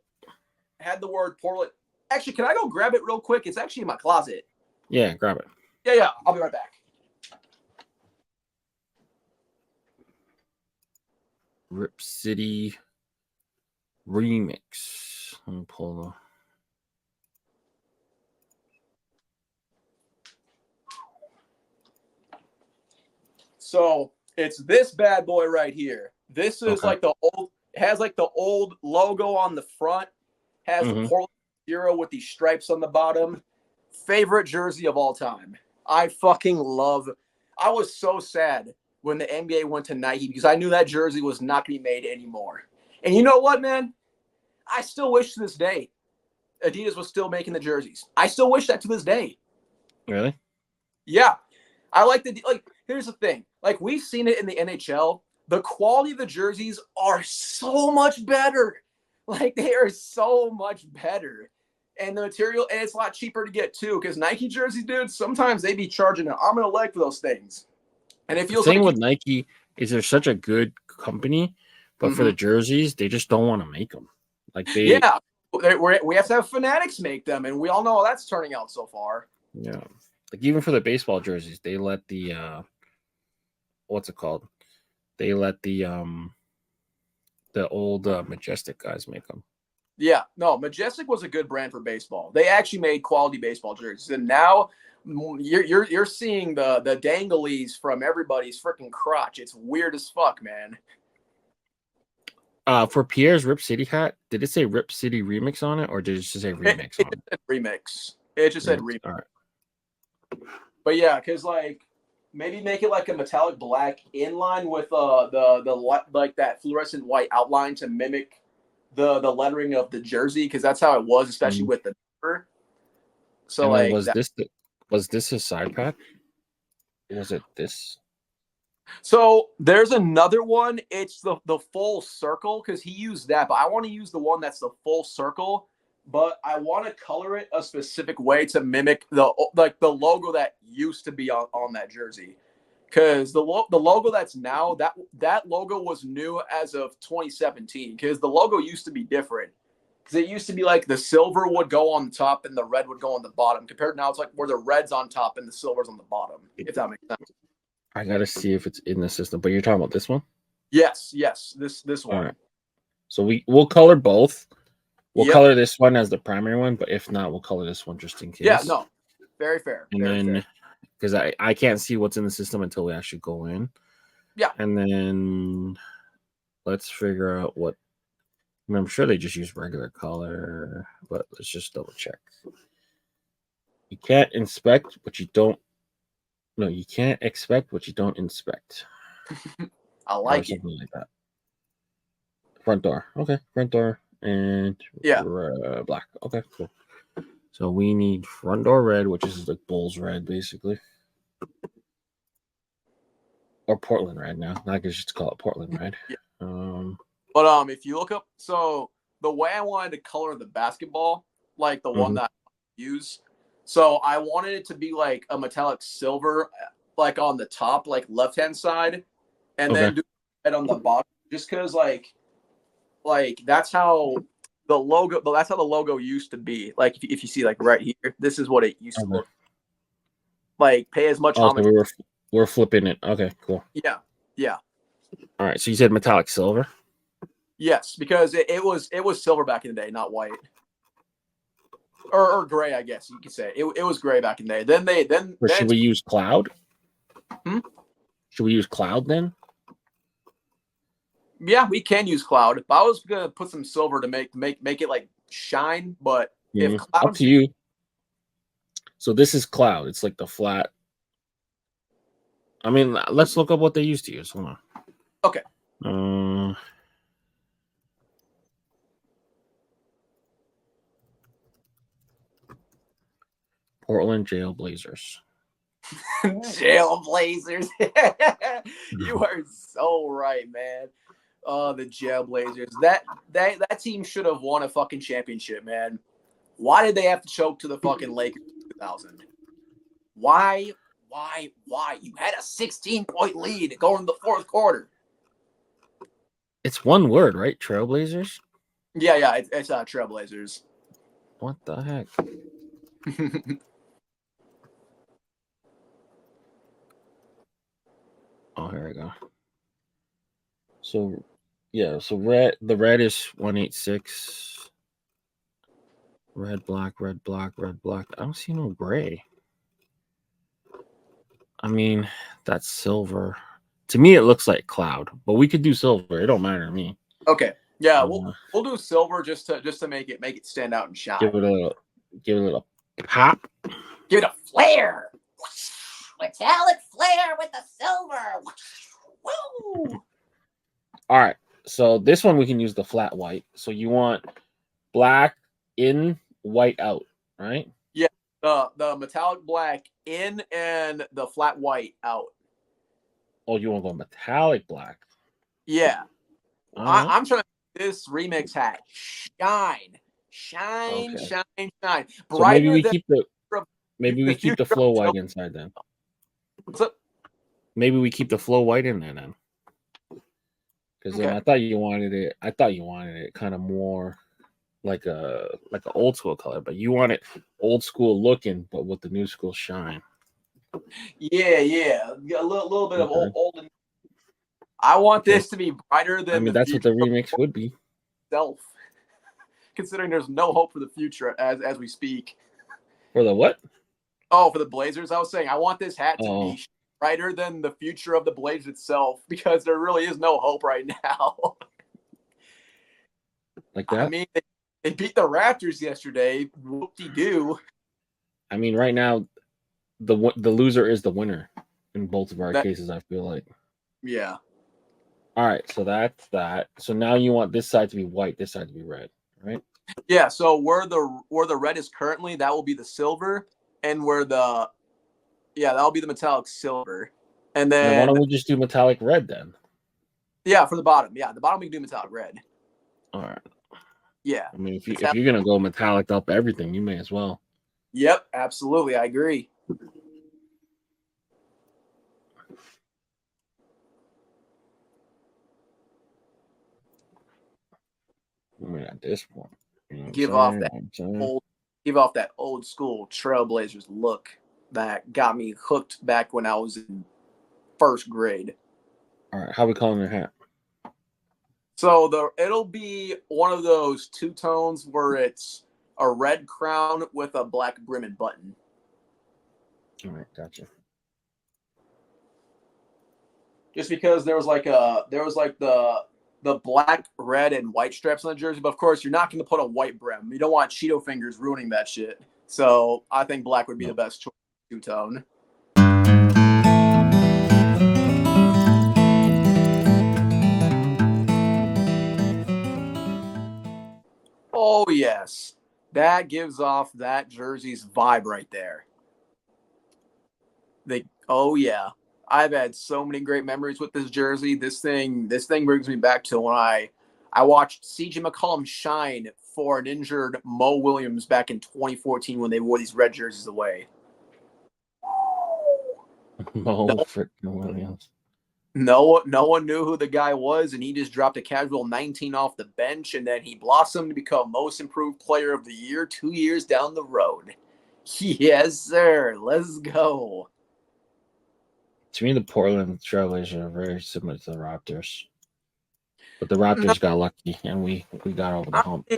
S2: had the word Portland. Actually, can I go grab it real quick? It's actually in my closet.
S1: yeah, grab it.
S2: Yeah, I'll be right back.
S1: Rip City remix. Let me pull the.
S2: So it's this bad boy right here. This is
S1: Okay.
S2: like the old, has like the old logo on the front, has the Portland Zero with these stripes on the bottom. Favorite jersey of all time. I fucking love. I was so sad when the NBA went to Nike because I knew that jersey was not going to be made anymore. And you know what, man? I still wish to this day Adidas was still making the jerseys. I still wish that to this day.
S1: Really?
S2: Yeah. I like the like. Here's the thing. Like, we've seen it in the NHL. The quality of the jerseys are so much better. Like, they are so much better. And the material, and it's a lot cheaper to get too. Because Nike jerseys, dude, sometimes they be charging an arm and a leg for those things. And it
S1: The
S2: feels
S1: thing
S2: like
S1: with Nike is they're such a good company, but for the jerseys, they just don't want to make them. Like
S2: yeah, we have to have Fanatics make them, and we all know how that's turning out so far.
S1: yeah, like even for the baseball jerseys, they let the what's it called? They let the old Majestic guys make them.
S2: Yeah, no, Majestic was a good brand for baseball. They actually made quality baseball jerseys, and now you're seeing the danglies from everybody's freaking crotch. It's weird as fuck, man.
S1: For Pierre's Rip City hat, did it say Rip City Remix on it, or did it just say Remix on it?
S2: Said remix. It just said remix.
S1: All right.
S2: But yeah, because like maybe make it like a metallic black inline with the like that fluorescent white outline to mimic the lettering of the jersey, because that's how it was, especially with the number. So
S1: and then
S2: like that.
S1: Was this his side pack? Was it this?
S2: So there's another one. It's the full circle, because he used that, but I want to use the one that's the full circle. But I want to color it a specific way to mimic the logo that used to be on that jersey. Because the logo that's now, that logo was new as of 2017. Because the logo used to be different. Because it used to be like the silver would go on the top and the red would go on the bottom. Compared to now, it's like where the red's on top and the silver's on the bottom. If that makes sense.
S1: I gotta see if it's in the system. But you're talking about this one?
S2: Yes. This one.
S1: All right. So we'll color both. We'll
S2: Yep.
S1: color this one as the primary one, but if not, we'll color this one just in case.
S2: Yeah, no. Very fair.
S1: And
S2: very
S1: then
S2: fair.
S1: because I can't see what's in the system until we actually go in.
S2: Yeah.
S1: And then let's figure out what. I mean, I'm sure they just use regular color, but let's just double check. You can't inspect what you don't. No, you can't expect what you don't inspect.
S2: I like it.
S1: Something like that. Front door. Okay. Front door and black. Okay, cool. So we need front door red, which is like Bulls red, basically. Or Portland red now. Not gonna just call it Portland red.
S2: Yeah.
S1: But
S2: if you look up, so the way I wanted to color the basketball, like the one that I use, so I wanted it to be like a metallic silver, like on the top, like left hand side, and then do it on the bottom, just because like that's how the logo used to be. Like if you see like right here, this is what it used to look like. Pay as much homage.
S1: So we're flipping it. Okay, cool.
S2: Yeah.
S1: All right. So you said metallic silver.
S2: Yes, because it was silver back in the day, not white. Or gray, I guess you could say. It was gray back in the day. Then
S1: should we use cloud?
S2: Should
S1: we use cloud then?
S2: Yeah, we can use cloud. But I was gonna put some silver to make it like shine, but if cloud,
S1: up to you. So this is cloud. It's like the flat. I mean, let's look up what they used to use. Hold on.
S2: Okay.
S1: Portland Jailblazers.
S2: Jailblazers. You are so right, man. The Jailblazers. That team should have won a fucking championship, man. Why did they have to choke to the fucking Lakers in 2000? Why? You had a 16-point lead going in the fourth quarter.
S1: It's one word, right? Trailblazers?
S2: Yeah, it's Trailblazers.
S1: What the heck? Oh, here we go. So, yeah, so the red is 186. Red, black, red, black, red, black. I don't see no gray. I mean, that's silver. To me, it looks like cloud, but we could do silver. It don't matter to me.
S2: Okay. Yeah, we'll do silver just to make it stand out and shine.
S1: Give it a little pop.
S2: Give it a flare. Metallic flare with the silver. Woo!
S1: All right. So this one we can use the flat white. So you want black in, white out, right?
S2: Yeah. The metallic black in and the flat white out.
S1: Oh, you want to go metallic black?
S2: Yeah. I'm trying to make this remix hat shine. Shine.
S1: So maybe we keep the flow white inside then.
S2: What's up?
S1: Maybe we keep the flow white in there then. Because then I thought you wanted it kind of more like a old school color, but you want it old school looking, but with the new school shine.
S2: Yeah, a little bit of old. I want this to be brighter than.
S1: I mean, that's what the remix would be.
S2: Considering there's no hope for the future as we speak.
S1: For the what?
S2: Oh, for the Blazers. I was saying I want this hat to be brighter than the future of the Blazers itself, because there really is no hope right now.
S1: Like that?
S2: I mean, they beat the Raptors yesterday. Whoop-de-doo.
S1: I mean, right now, the loser is the winner in both of our cases, I feel like.
S2: Yeah.
S1: All right, so that's that. So now you want this side to be white, this side to be red, right?
S2: Yeah, so where the red is currently, that will be the silver, and that'll be the metallic silver. And then
S1: why don't we just do metallic red then?
S2: Yeah, for the bottom. Yeah, the bottom we can do metallic red.
S1: All right.
S2: Yeah.
S1: I mean, if you're gonna go metallic up everything, you may as well.
S2: Yep, absolutely. I agree.
S1: I mean, at this point, you know
S2: give off that old school Trailblazers look that got me hooked back when I was in first grade.
S1: All right, how we calling your hat?
S2: So it'll be one of those two tones where it's a red crown with a black brim and button.
S1: All right, gotcha.
S2: Just because there was the black, red, and white straps on the jersey, but of course you're not going to put a white brim. You don't want Cheeto fingers ruining that shit. So I think black would be the best choice two tone. Oh yes, that gives off that jersey's vibe right there. Oh yeah, I've had so many great memories with this jersey. This thing brings me back to when I watched CJ McCollum shine for an injured Mo Williams back in 2014 when they wore these red jerseys away.
S1: Mo freaking Williams.
S2: No one knew who the guy was, and he just dropped a casual 19 off the bench, and then he blossomed to become Most Improved Player of the Year 2 years down the road. Yes, sir. Let's go.
S1: To me, the Portland Trailblazers are very similar to the Raptors, but the Raptors got lucky and we got over the hump.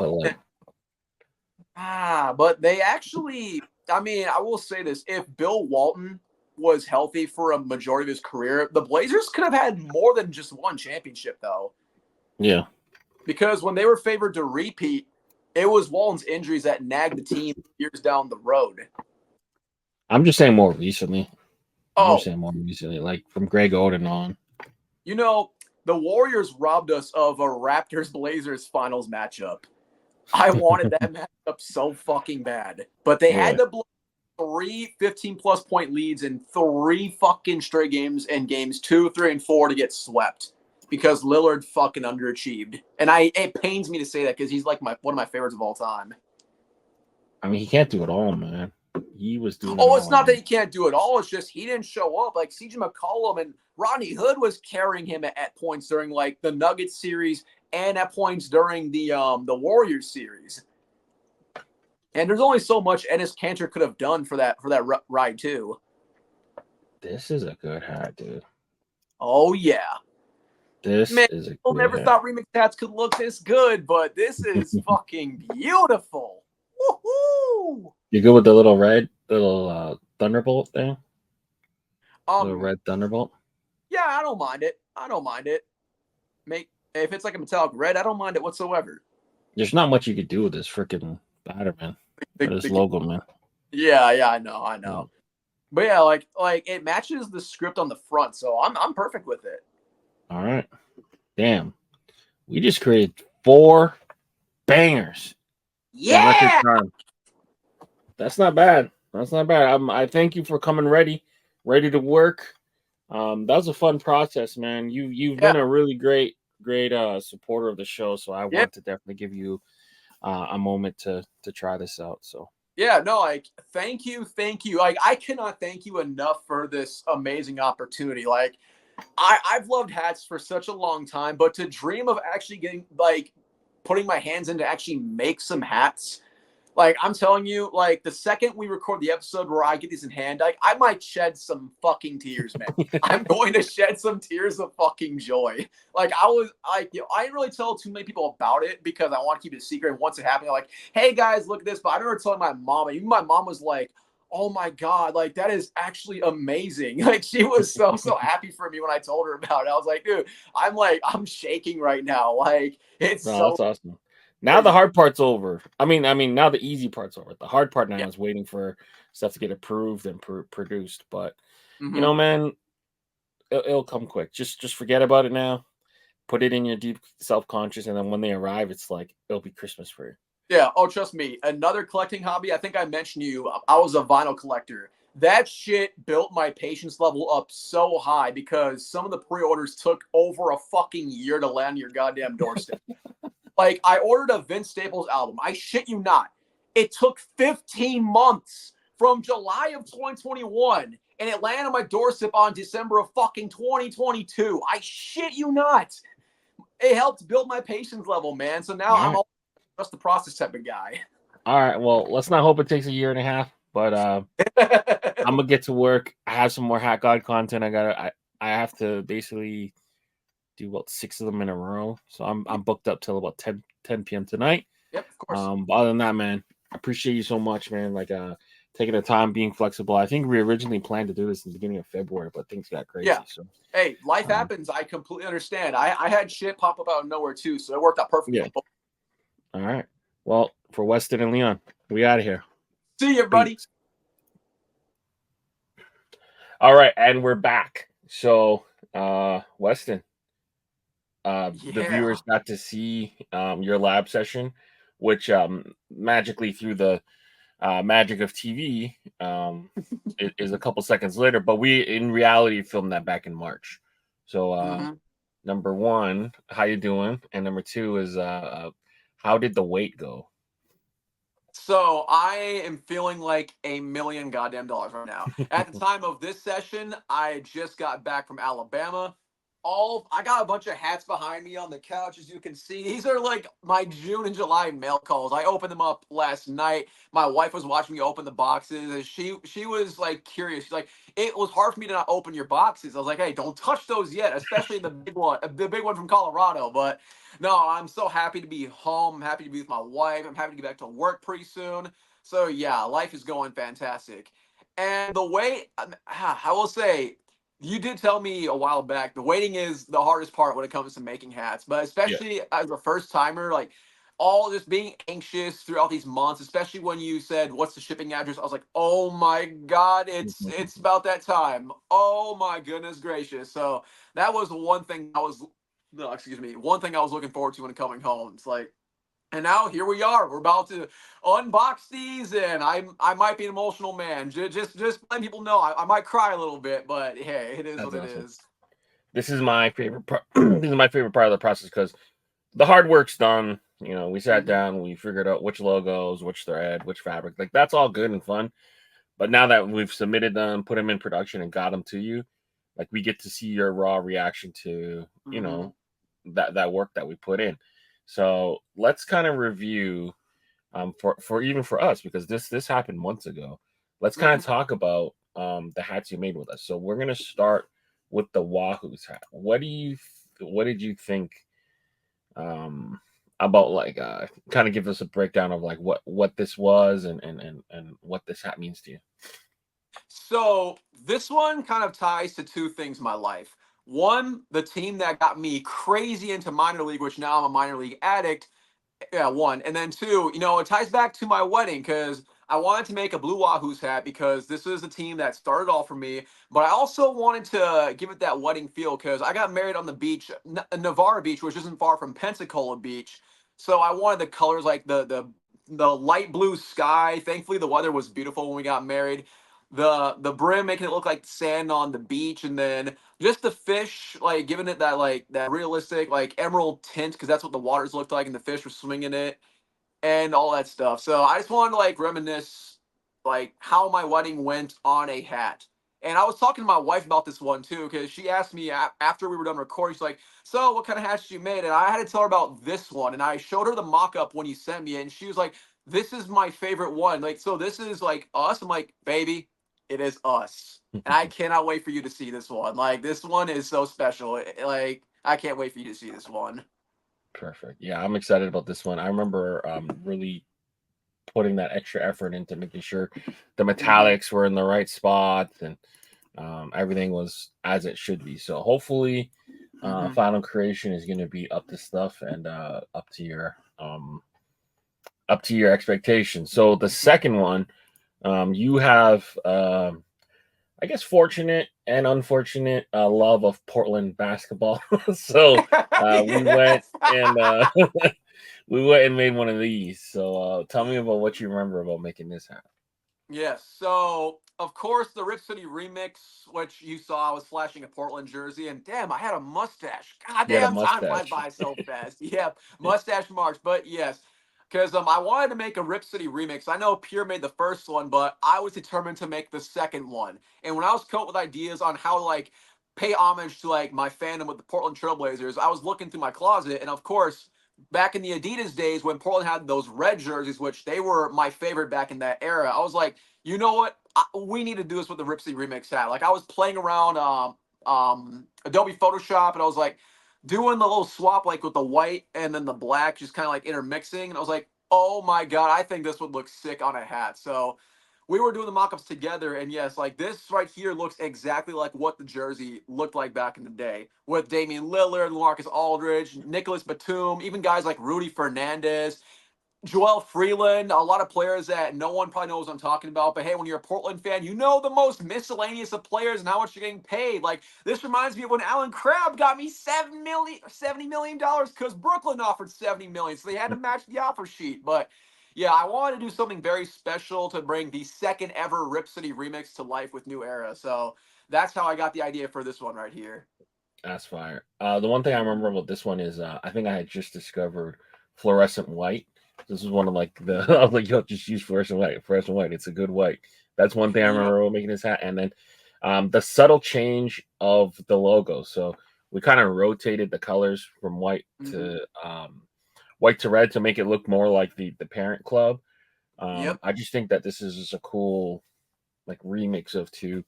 S2: But they actually, I mean, I will say this: if Bill Walton was healthy for a majority of his career, the Blazers could have had more than just one championship, though.
S1: Yeah,
S2: because when they were favored to repeat, it was Walton's injuries that nagged the team years down the road.
S1: I'm just saying more recently. Like from Greg Oden on.
S2: You know, the Warriors robbed us of a Raptors-Blazers finals matchup. I wanted that matchup so fucking bad. But they had to blow 3 15-plus point leads in 3 fucking straight games, and games 2, 3, and 4 to get swept. because Lillard fucking underachieved, and it pains me to say that because he's like one of my favorites of all time.
S1: I mean, he can't do it all, man. He was doing it
S2: Oh,
S1: all.
S2: it's not that he can't do it all. It's just he didn't show up. Like CJ McCollum and Rodney Hood was carrying him at points during like the Nuggets series and at points during the Warriors series. And there's only so much Enes Kanter could have done for that ride too.
S1: This is a good hat, dude.
S2: Oh yeah.
S1: This
S2: Man,
S1: is a
S2: people
S1: good
S2: never
S1: hat.
S2: thought remix hats could look this good, but this is fucking beautiful. Woohoo!
S1: You good with the little Thunderbolt thing? The
S2: Um,
S1: red Thunderbolt?
S2: yeah, I don't mind it. If it's like a metallic red, I don't mind it whatsoever.
S1: There's not much you could do with this freaking batter, man. This logo, man.
S2: Yeah, I know.
S1: Yeah.
S2: But yeah, like it matches the script on the front, so I'm perfect with it.
S1: All right. Damn. We just created 4 bangers.
S2: Yeah.
S1: That's not bad. I thank you for coming ready to work. That was a fun process, man. You've been a really great supporter of the show, so I want to definitely give you a moment to try this out. So
S2: yeah, no, like thank you. Like I cannot thank you enough for this amazing opportunity. Like I've loved hats for such a long time, but to dream of actually putting my hands in to actually make some hats. Like, I'm telling you, like, the second we record the episode where I get these in hand, I might shed some fucking tears, man. I'm going to shed some tears of fucking joy. Like, I didn't really tell too many people about it because I want to keep it a secret. And once it happened, I'm like, hey, guys, look at this. But I remember telling my mom, and even my mom was like, oh my God, like, that is actually amazing. Like, she was so happy for me when I told her about it. I was like, dude, I'm shaking right now. Like, it's
S1: that's awesome. Now the hard part's over. I mean, now the easy part's over. The hard part now is waiting for stuff to get approved and produced. But you know, man, it'll come quick. Just forget about it now. Put it in your deep self-conscious, and then when they arrive, it's like it'll be Christmas for you.
S2: Yeah. Oh, trust me. Another collecting hobby. I think I mentioned to you. I was a vinyl collector. That shit built my patience level up so high because some of the pre-orders took over a fucking year to land on your goddamn doorstep. Like, I ordered a Vince Staples album. I shit you not. It took 15 months from July of 2021, and it landed on my doorstep on December of fucking 2022. I shit you not. It helped build my patience level, man. So now I'm just the process type of guy.
S1: All right. Well, let's not hope it takes a year and a half, but I'm gonna get to work. I have some more Hat God content. I have to basically do about 6 of them in a row. So I'm booked up till about 10 p.m. tonight.
S2: Yep, of course.
S1: But other than that, man, I appreciate you so much, man. Like taking the time, being flexible. I think we originally planned to do this in the beginning of February, but things got crazy.
S2: Yeah.
S1: So
S2: hey, life happens. I completely understand. I had shit pop up out of nowhere too, so it worked out perfectly.
S1: Yeah. All right. Well, for Weston and Leon, we out of here.
S2: See you, buddy.
S1: Peace. All right, and we're back. So, Weston, the viewers got to see your lab session, which magically through the magic of TV is a couple seconds later, but we in reality filmed that back in March. So number 1, how you doing? And number 2 is how did the weight go?
S2: So I am feeling like $1 million goddamn dollars right now. At the time of this session, I just got back from Alabama. I got a bunch of hats behind me on the couch, as you can see. These are like my June and July mail calls. I opened them up last night. My wife was watching me open the boxes, and she was like curious. She's like, it was hard for me to not open your boxes. I was like, hey, don't touch those yet, especially the big one from Colorado. But no, I'm so happy to be home. I'm happy to be with my wife. I'm happy to get back to work pretty soon. So yeah, life is going fantastic. And the way I will say, you did tell me a while back the waiting is the hardest part when it comes to making hats, but especially as a first timer, like all just being anxious throughout these months, especially when you said what's the shipping address, I was like, oh my God, it's about that time. Oh my goodness gracious. So that was one thing one thing I was looking forward to when coming home. It's like, and now here we are. We're about to unbox these, and I might be an emotional man. Just letting people know I might cry a little bit, but hey, it is what it is.
S1: this is my favorite part. This is my favorite part of the process because the hard work's done. You know, we sat
S2: Mhm.
S1: down, we figured out which logos, which thread, which fabric. Like that's all good and fun. But now that we've submitted them, put them in production, and got them to you, like we get to see your raw reaction to
S2: Mhm.
S1: that work that we put in. So let's kind of review for even for us because this happened months ago. Let's kind
S2: Mhm.
S1: of talk about the hats you made with us. So we're gonna start with the Wahoos hat. What did you think um about like kind of give us a breakdown of like what this was and what this hat means to you.
S2: So this one kind of ties to two things in my life. One, the team that got me crazy into minor league, which now I'm a minor league addict. Yeah, one. And then two, it ties back to my wedding because I wanted to make a Blue Wahoos hat because this is the team that started all for me. But I also wanted to give it that wedding feel because I got married on the beach, Navarre Beach, which isn't far from Pensacola Beach. So I wanted the colors like the light blue sky. Thankfully, the weather was beautiful when we got married. The brim making it look like sand on the beach, and then just the fish, like giving it that realistic like emerald tint because that's what the waters looked like and the fish were swimming in it and all that stuff. So I just wanted to like reminisce like how my wedding went on a hat. And I was talking to my wife about this one too because she asked me after we were done recording. She's like, "So, what kind of hats you made?" And I had to tell her about this one, and I showed her the mock-up when you sent me it, and she was like, "This is my favorite one. Like, so this is like us." I'm like, "Baby, it is us." And I cannot wait for you to see this one. Like, this one is so special. Like, I can't wait for you to see this one.
S1: Perfect. Yeah, I'm excited about this one. I remember really putting that extra effort into making sure the
S2: Hmm.
S1: metallics were in the right spots and everything was as it should be. So hopefully,
S2: Hmm.
S1: final creation is going to be up to stuff and up to your expectations. So the second one, you have I guess fortunate and unfortunate love of Portland basketball. So we went
S2: Yes.
S1: and we went and made one of these. So tell me about what you remember about making this happen.
S2: Yes. So, of course, the Rip City remix, which you saw, I was flashing a Portland jersey, and damn, I had a mustache. God
S1: You had a
S2: damn, time flies
S1: mustache.
S2: by so fast. Yep, mustache marks. But yes, because I wanted to make a Rip City remix. I know Pierre made the first one, but I was determined to make the second one. And when I was coming up with ideas on how to like pay homage to like my fandom with the Portland Trailblazers, I was looking through my closet, and of course, back in the Adidas days when Portland had those red jerseys, which they were my favorite back in that era, I was like, you know what? We need to do this with the Rip City remix hat. Like I was playing around Adobe Photoshop, and I was like doing the little swap like with the white and then the black, just kind of like intermixing. And I was like, oh my god, I think this would look sick on a hat. So we were doing the mock-ups together, and yes, like this right here looks exactly like what the jersey looked like back in the day with Damian Lillard, Lamarcus Aldridge, Nicholas Batum, even guys like Rudy Fernandez, Joel Freeland, a lot of players that no one probably knows what I'm talking about. But hey, when you're a Portland fan, you know the most miscellaneous of players and how much you're getting paid. Like this reminds me of when Alan Crabb got me $70 million because Brooklyn offered 70 million, so they had to match the offer sheet. But yeah, I wanted to do something very special to bring the second ever Rip City remix to life with New Era. So that's how I got the idea for this one right here.
S1: That's fire. The one thing I remember about this one is I think I had just discovered fluorescent white. This is one of like the I was like, yo, just use fluorescent white. Fluorescent white. It's a good white. That's one thing I
S2: Yep.
S1: remember about making this hat. And then the subtle change of the logo. So we kind of rotated the colors from
S2: Hmm.
S1: white to red to make it look more like the parent club.
S2: Yep.
S1: I just think that this is just a cool like remix of two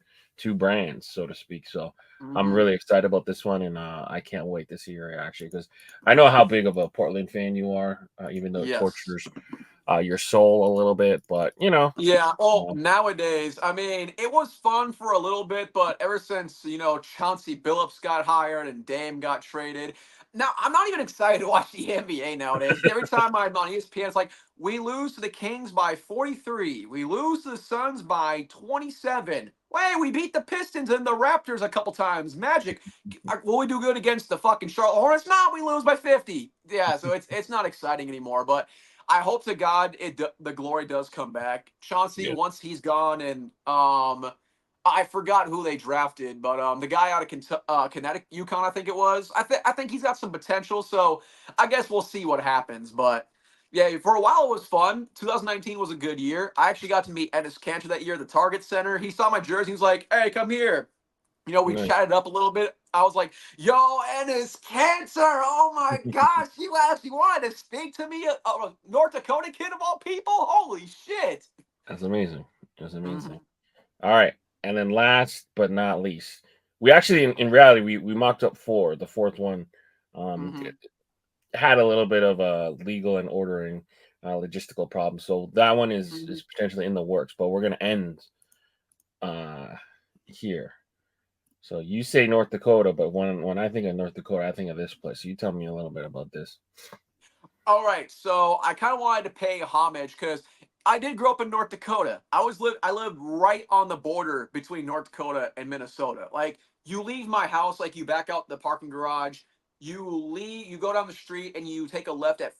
S1: brands, so to speak. So I'm
S2: Hmm.
S1: really excited about this one, and I can't wait to see your reaction because I know how big of a Portland fan you are, even though it
S2: Yes.
S1: tortures your soul a little bit. But
S2: Yeah. Well,
S1: uh,
S2: nowadays, I mean, it was fun for a little bit, but ever since, Chauncey Billups got hired and Dame got traded, now I'm not even excited to watch the NBA nowadays. Every time I'm on ESPN, it's like, we lose to the Kings by 43. We lose to the Suns by 27. Wait, we beat the Pistons and the Raptors a couple times. Magic. Will we do good against the fucking Charlotte Hornets? No, we lose by 50. Yeah, so it's not exciting anymore, but I hope to God the glory does come back. Chauncey,
S1: yeah,
S2: once he's gone, and I forgot who they drafted, but the guy out of Connecticut, UConn, I think it was. I think he's got some potential. So I guess we'll see what happens. But yeah, for a while it was fun. 2019 was a good year. I actually got to meet Ennis Cantor that year at the Target Center. He saw my jersey. He was like, "Hey, come here." We
S1: Nice.
S2: chatted up a little bit. I was like, "Yo, Ennis Cancer! Oh my gosh, you actually wanted to speak to me, a North Dakota kid of all people? Holy shit!"
S1: That's amazing. That's amazing.
S2: Hmm.
S1: All right. And then last but not least, we actually in reality we mocked up four. The fourth one
S2: Hmm.
S1: had a little bit of a legal and ordering logistical problem. So that one
S2: Hmm.
S1: is potentially in the works, but we're gonna end uh here. So you say North Dakota, but when I think of North Dakota, I think of this place. So you tell me a little bit about this.
S2: All right, so I kind of wanted to pay homage because I did grow up in North Dakota. I lived right on the border between North Dakota and Minnesota. Like you leave my house, like you back out the parking garage, you go down the street and you take a left at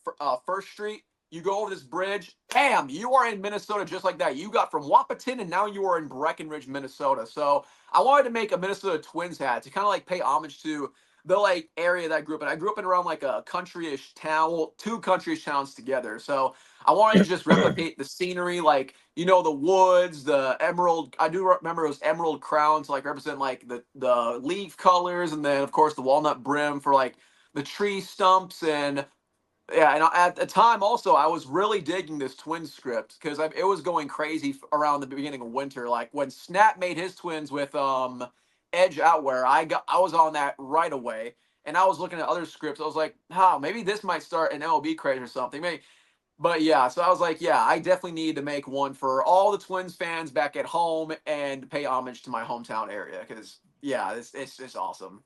S2: First Street. You go over this bridge, bam, you are in Minnesota just like that. You got from Wahpeton and now you are in Breckenridge, Minnesota. So I wanted to make a Minnesota Twins hat to kind of like pay homage to the like area that I grew up in. I grew up in around like a country-ish town, well, two country-ish towns together. So I wanted to just replicate the scenery, like the woods, the emerald. I do remember those emerald crowns, to, like represent like the leaf colors, and then of course the walnut brim for like the tree stumps and yeah, and at the time also I was really digging this twin script because it was going crazy around the beginning of winter. Like when Snap made his twins with Edge Outwear, I was on that right away, and I was looking at other scripts. I was like, maybe this might start an MLB craze or something. Maybe, but yeah, so I was like, yeah, I definitely need to make one for all the Twins fans back at home and pay homage to my hometown area because yeah, it's awesome.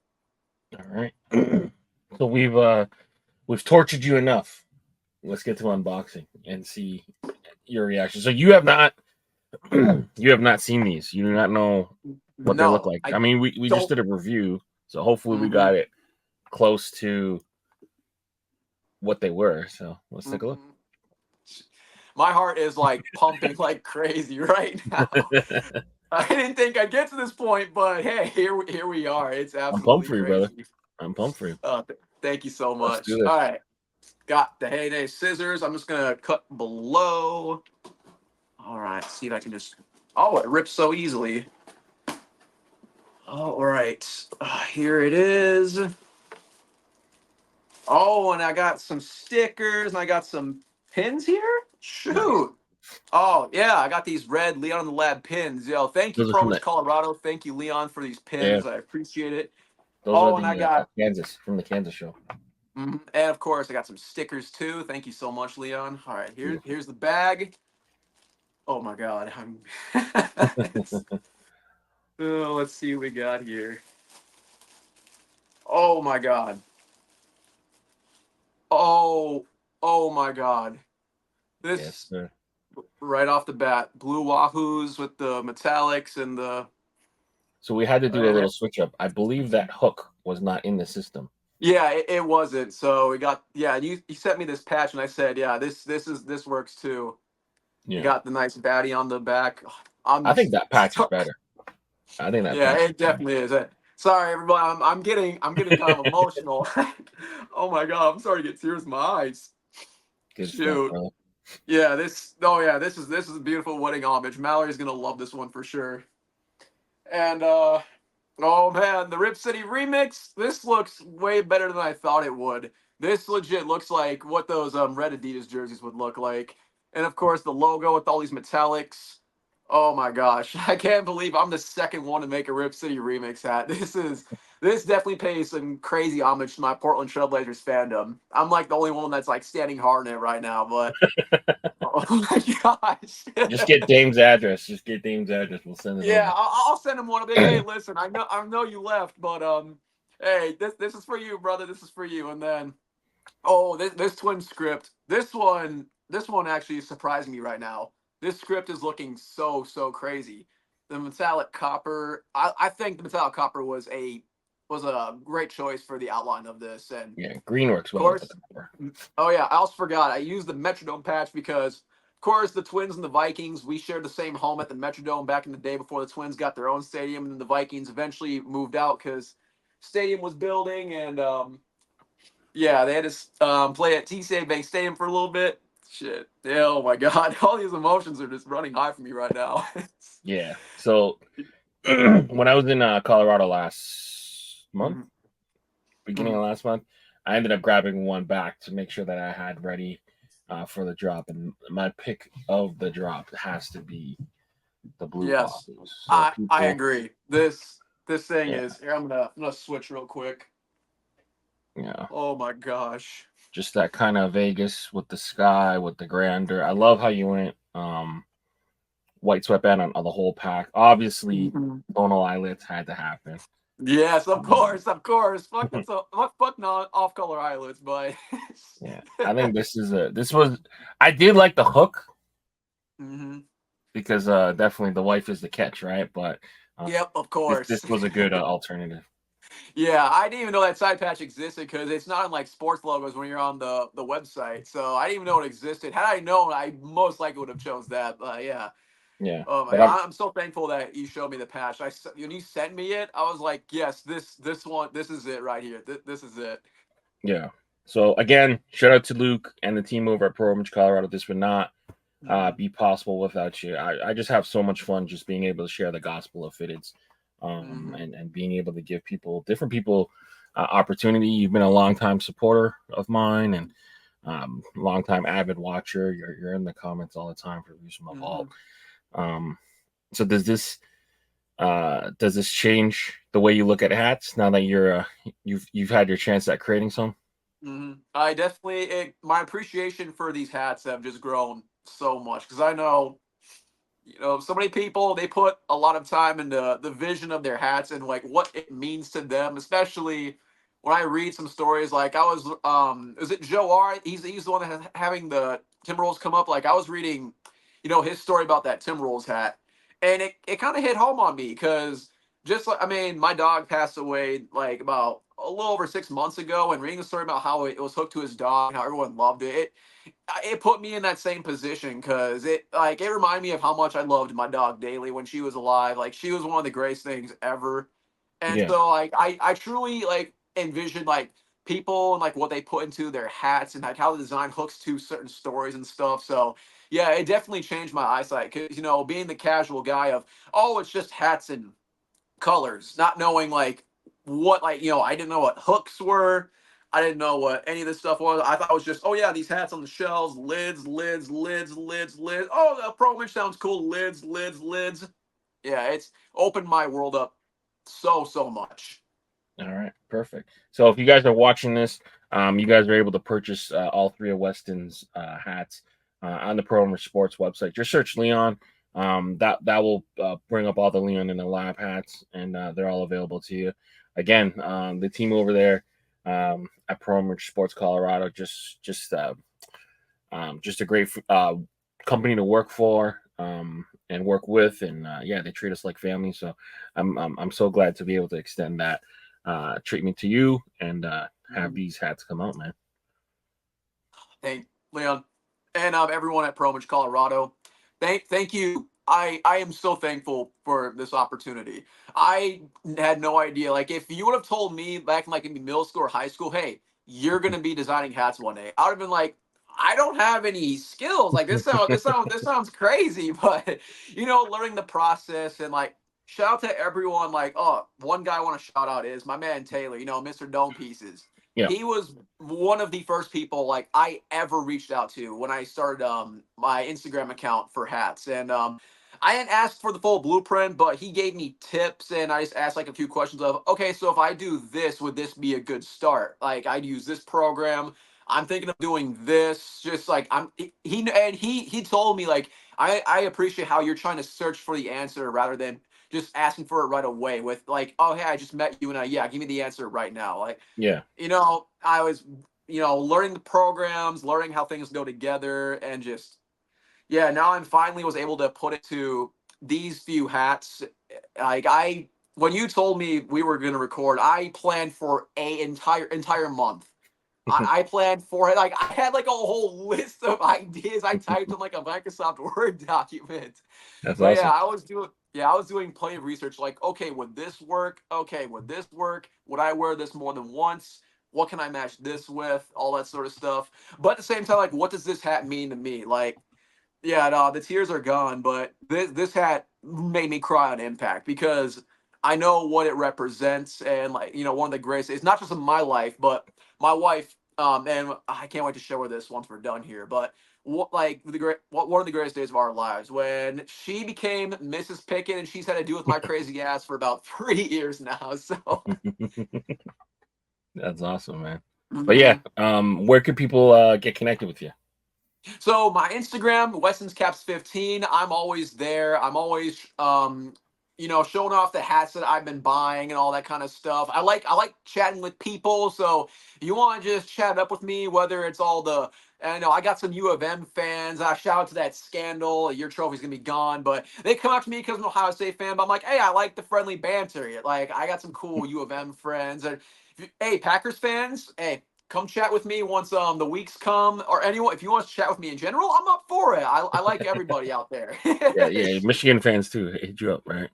S1: All right. So we've tortured you enough. Let's get to unboxing and see your reaction. So you have not you have not seen these. You do not know what they look
S2: No,
S1: like. I
S2: I
S1: mean, we just
S2: don't.
S1: did a review, so hopefully we
S2: Hmm.
S1: got it close to what they were. So let's take a look.
S2: Hmm. My heart is like pumping like crazy right now. I didn't think I'd get to this point, but hey, here we are. It's
S1: I'm pumped
S2: absolutely
S1: for you, brother.
S2: crazy.
S1: I'm pumped for you.
S2: Thank you so
S1: Let's do
S2: much. All
S1: this.
S2: right, got the heyday scissors. I'm just gonna cut below. All right, see if I can just. Oh, it rips so easily. All right, here it is. Oh, and I got some stickers and I got some pins here.
S1: Nice.
S2: Shoot. Oh, yeah, I got these red Leon in the Lab pins. Yo, thank you,
S1: Those are from
S2: Providence,
S1: the
S2: Colorado. Thank you, Leon, for these
S1: yeah.
S2: pins. I appreciate it.
S1: Those are
S2: Oh, and I
S1: the
S2: got,
S1: Kansas from the Kansas show.
S2: and of course, I got some stickers too. Thank you so much, Leon. All right,
S1: Beautiful.
S2: here's the bag. Oh my God, I'm. Oh, let's see what we got here. Oh my God. Oh, oh my God.
S1: Yes,
S2: This
S1: sir.
S2: right off the bat, blue Wahoos with the metallics and the.
S1: So we had to do a
S2: Uh,
S1: little switch up. I believe that hook was not in the system.
S2: Yeah, it wasn't. So we got yeah. You sent me this patch, and I said, yeah, this works too. You
S1: Yeah.
S2: got the nice baddie on the back. I'm
S1: I think that patch is better. I think that
S2: yeah,
S1: patch is
S2: it
S1: better.
S2: definitely is. Sorry, everybody. I'm getting kind of emotional. Oh my God, I'm starting to get tears in my eyes.
S1: Good stuff,
S2: Shoot.
S1: bro.
S2: Yeah, this. Oh yeah, this is a beautiful wedding homage. Mallory's gonna love this one for sure. And oh man, the Rip City remix. This looks way better than I thought it would. This legit looks like what those red Adidas jerseys would look like. And of course the logo with all these metallics. Oh my gosh. I can't believe I'm the second one to make a Rip City remix hat. This definitely pays some crazy homage to my Portland Trailblazers fandom. I'm like the only one that's like standing hard in it right now, but oh my gosh.
S1: Just get Dame's address. Just get Dame's address. We'll send it
S2: Yeah,
S1: over.
S2: I'll send him one. I'll be like, hey, listen, I know you left, but hey, this is for you, brother. This is for you. And then, oh, this twin script, this one actually is surprising me right now. This script is looking so crazy. The metallic copper, I think the metallic copper was a great choice for the outline of this, and
S1: Yeah, green works
S2: of
S1: well with the
S2: course,
S1: copper.
S2: oh yeah, I also forgot I used the metronome patch because course, the Twins and the Vikings, we shared the same home at the Metrodome back in the day before the Twins got their own stadium, and the Vikings eventually moved out because stadium was building, and yeah, they had to play at TCA Bank Stadium for a little bit. Shit. Yeah, oh my God. All these emotions are just running high for me right now.
S1: Yeah. So when I was in Colorado last month,
S2: Mhm.
S1: beginning of last month, I ended up grabbing one back to make sure that I had ready for the drop. And my pick of the drop has to be the blue
S2: Yes.
S1: Wahoos. So
S2: I
S1: people,
S2: agree. This thing
S1: yeah,
S2: is here, I'm gonna switch real quick.
S1: yeah,
S2: Oh my gosh.
S1: just that kind of Vegas with the sky, with the grandeur. I love how you went white sweatband on the whole pack. Obviously,
S2: Mhm.
S1: tonal eyelets had to happen.
S2: Yes, of
S1: Um,
S2: course, of course. Fuck it, so fuck not off color eyelids, but
S1: yeah, I think this was. I did like the hook
S2: hmm
S1: because definitely the wife is the catch, right? But uh,
S2: Yep, of
S1: this
S2: course.
S1: was a good alternative.
S2: Yeah, I didn't even know that side patch existed because it's not in like sports logos when you're on the website. So I didn't even know it existed. Had I known, I most likely would have chose that. But yeah.
S1: Yeah,
S2: Oh my
S1: but I'm
S2: God, I'm so thankful that you showed me the patch. When you sent me it, I was like, yes, this one, this is it right here. This is it.
S1: yeah. So again, shout out to Luke and the team over at Pro Image Colorado. This would not
S2: Mhm.
S1: be possible without you. I just have so much fun just being able to share the gospel of fitteds,
S2: Mhm.
S1: and being able to give different people, opportunity. You've been a longtime supporter of mine and longtime avid watcher. You're in the comments all the time for Views from a Vault.
S2: Mhm.
S1: Um, so does this change the way you look at hats now that you've had your chance at creating some?
S2: I definitely my appreciation for these hats have just grown so much because I know so many people they put a lot of time into the vision of their hats and like what it means to them, especially when I read some stories. Like I was, is it Joe R? He's the one that having the Timberwolves come up. Like I was reading, his story about that Timberwolves hat, and it kind of hit home on me because just like I mean, my dog passed away like about a little over 6 months ago, and reading the story about how it was hooked to his dog, how everyone loved it put me in that same position because it reminded me of how much I loved my dog Daly when she was alive. Like she was one of the greatest things ever. And
S1: Yeah,
S2: so like I truly like envision like people and like what they put into their hats and like how the design hooks to certain stories and stuff. So yeah, it definitely changed my eyesight because being the casual guy of it's just hats and colors, not knowing like what I didn't know what hooks were. I didn't know what any of this stuff was. I thought it was just, oh yeah, these hats on the shelves, lids, lids, lids, lids, lids. Oh, the Pro Image sounds cool. Lids, lids, lids. Yeah, it's opened my world up so much.
S1: all right, perfect. So if you guys are watching this, you guys are able to purchase all three of Weston's hats on the Pro Image Sports website. Just search Leon. That will bring up all the Leon and the Lab hats, and they're all available to you. Again, the team over there at Pro Image Sports Colorado, just a great company to work for, and work with, and yeah, they treat us like family. So I'm so glad to be able to extend that treatment to you and have
S2: Mhm.
S1: these hats come out, man.
S2: Thank Leon and everyone at Pro Image Colorado. Thank you. I am so thankful for this opportunity. I had no idea. Like if you would have told me back in like in middle school or high school, hey, you're gonna be designing hats one day, I would have been like, I don't have any skills. Like this sounds crazy, but learning the process and like shout out to everyone. Like, one guy I want to shout out is my man Taylor, Mr. Dome Pieces.
S1: Yeah,
S2: He was one of the first people like I ever reached out to when I started my Instagram account for hats. And I didn't ask for the full blueprint, but he gave me tips and I just asked like a few questions of, okay, so if I do this, would this be a good start? Like I'd use this program. I'm thinking of doing this. Just like he told me like I appreciate how you're trying to search for the answer rather than just asking for it right away with like, oh hey, I just met you and yeah, give me the answer right now. Like
S1: yeah,
S2: I was, learning the programs, learning how things go together, and just, yeah, now I'm finally was able to put it to these few hats. Like when you told me we were going to record, I planned for a entire month I planned for it. Like I had like a whole list of ideas. I typed in like a Microsoft Word document.
S1: That's
S2: But yeah,
S1: awesome.
S2: I was doing plenty of research. Like, okay, would this work? Okay, would this work? Would I wear this more than once? What can I match this with? All that sort of stuff. But at the same time, like, what does this hat mean to me? Like, yeah, no, the tears are gone, but this hat made me cry on impact because I know what it represents, and like one of the greatest. It's not just in my life, but my wife. And I can't wait to show her this once we're done here. But one of the greatest days of our lives when she became Mrs. Pickett, and she's had to deal with my crazy ass for about 3 years now. So,
S1: That's awesome, man. But yeah,
S2: mhm.
S1: where can people get connected with you?
S2: So my Instagram, Weston's Caps 15. I'm always there. I'm always showing off the hats that I've been buying and all that kind of stuff. I like chatting with people. So if you want to just chat up with me, whether it's all the I know I got some U of M fans. I shout out to that scandal. Your trophy's gonna be gone, but they come up to me because I'm an Ohio State fan. But I'm like, hey, I like the friendly banter. Like I got some cool U of M friends. And hey, Packers fans, hey, come chat with me once the weeks come, or anyone if you want to chat with me in general, I'm up for it. I like everybody out there.
S1: Yeah, yeah, Michigan fans too. Hit you up, right?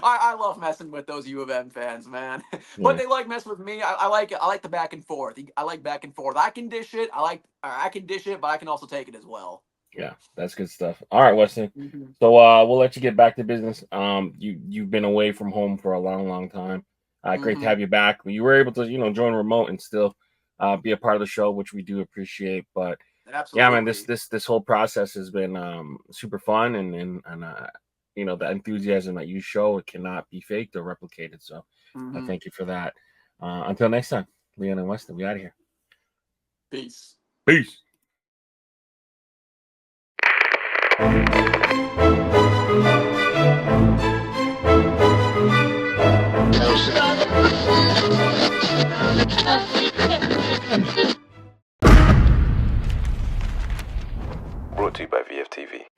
S2: I love messing with those U of M fans, man. But
S1: Yeah,
S2: they like messing with me. I like it. I like the back and forth. I like back and forth. I can dish it. I can dish it, but I can also take it as well.
S1: yeah, that's good stuff. All right, Weston.
S2: Mhm.
S1: So we'll let you get back to business. You've been away from home for a long, long time. Great to
S2: Mhm.
S1: have you back. You were able to, join remote and still be a part of the show, which we do appreciate. But yeah, man, this
S2: Absolutely.
S1: this this whole process has been super fun, and the enthusiasm that you show, it cannot be faked or replicated. So I
S2: Mhm.
S1: thank you for that. Until next time, Leon and Weston, we out of here.
S2: Peace.
S1: Peace.
S3: Brought to you by VFTV.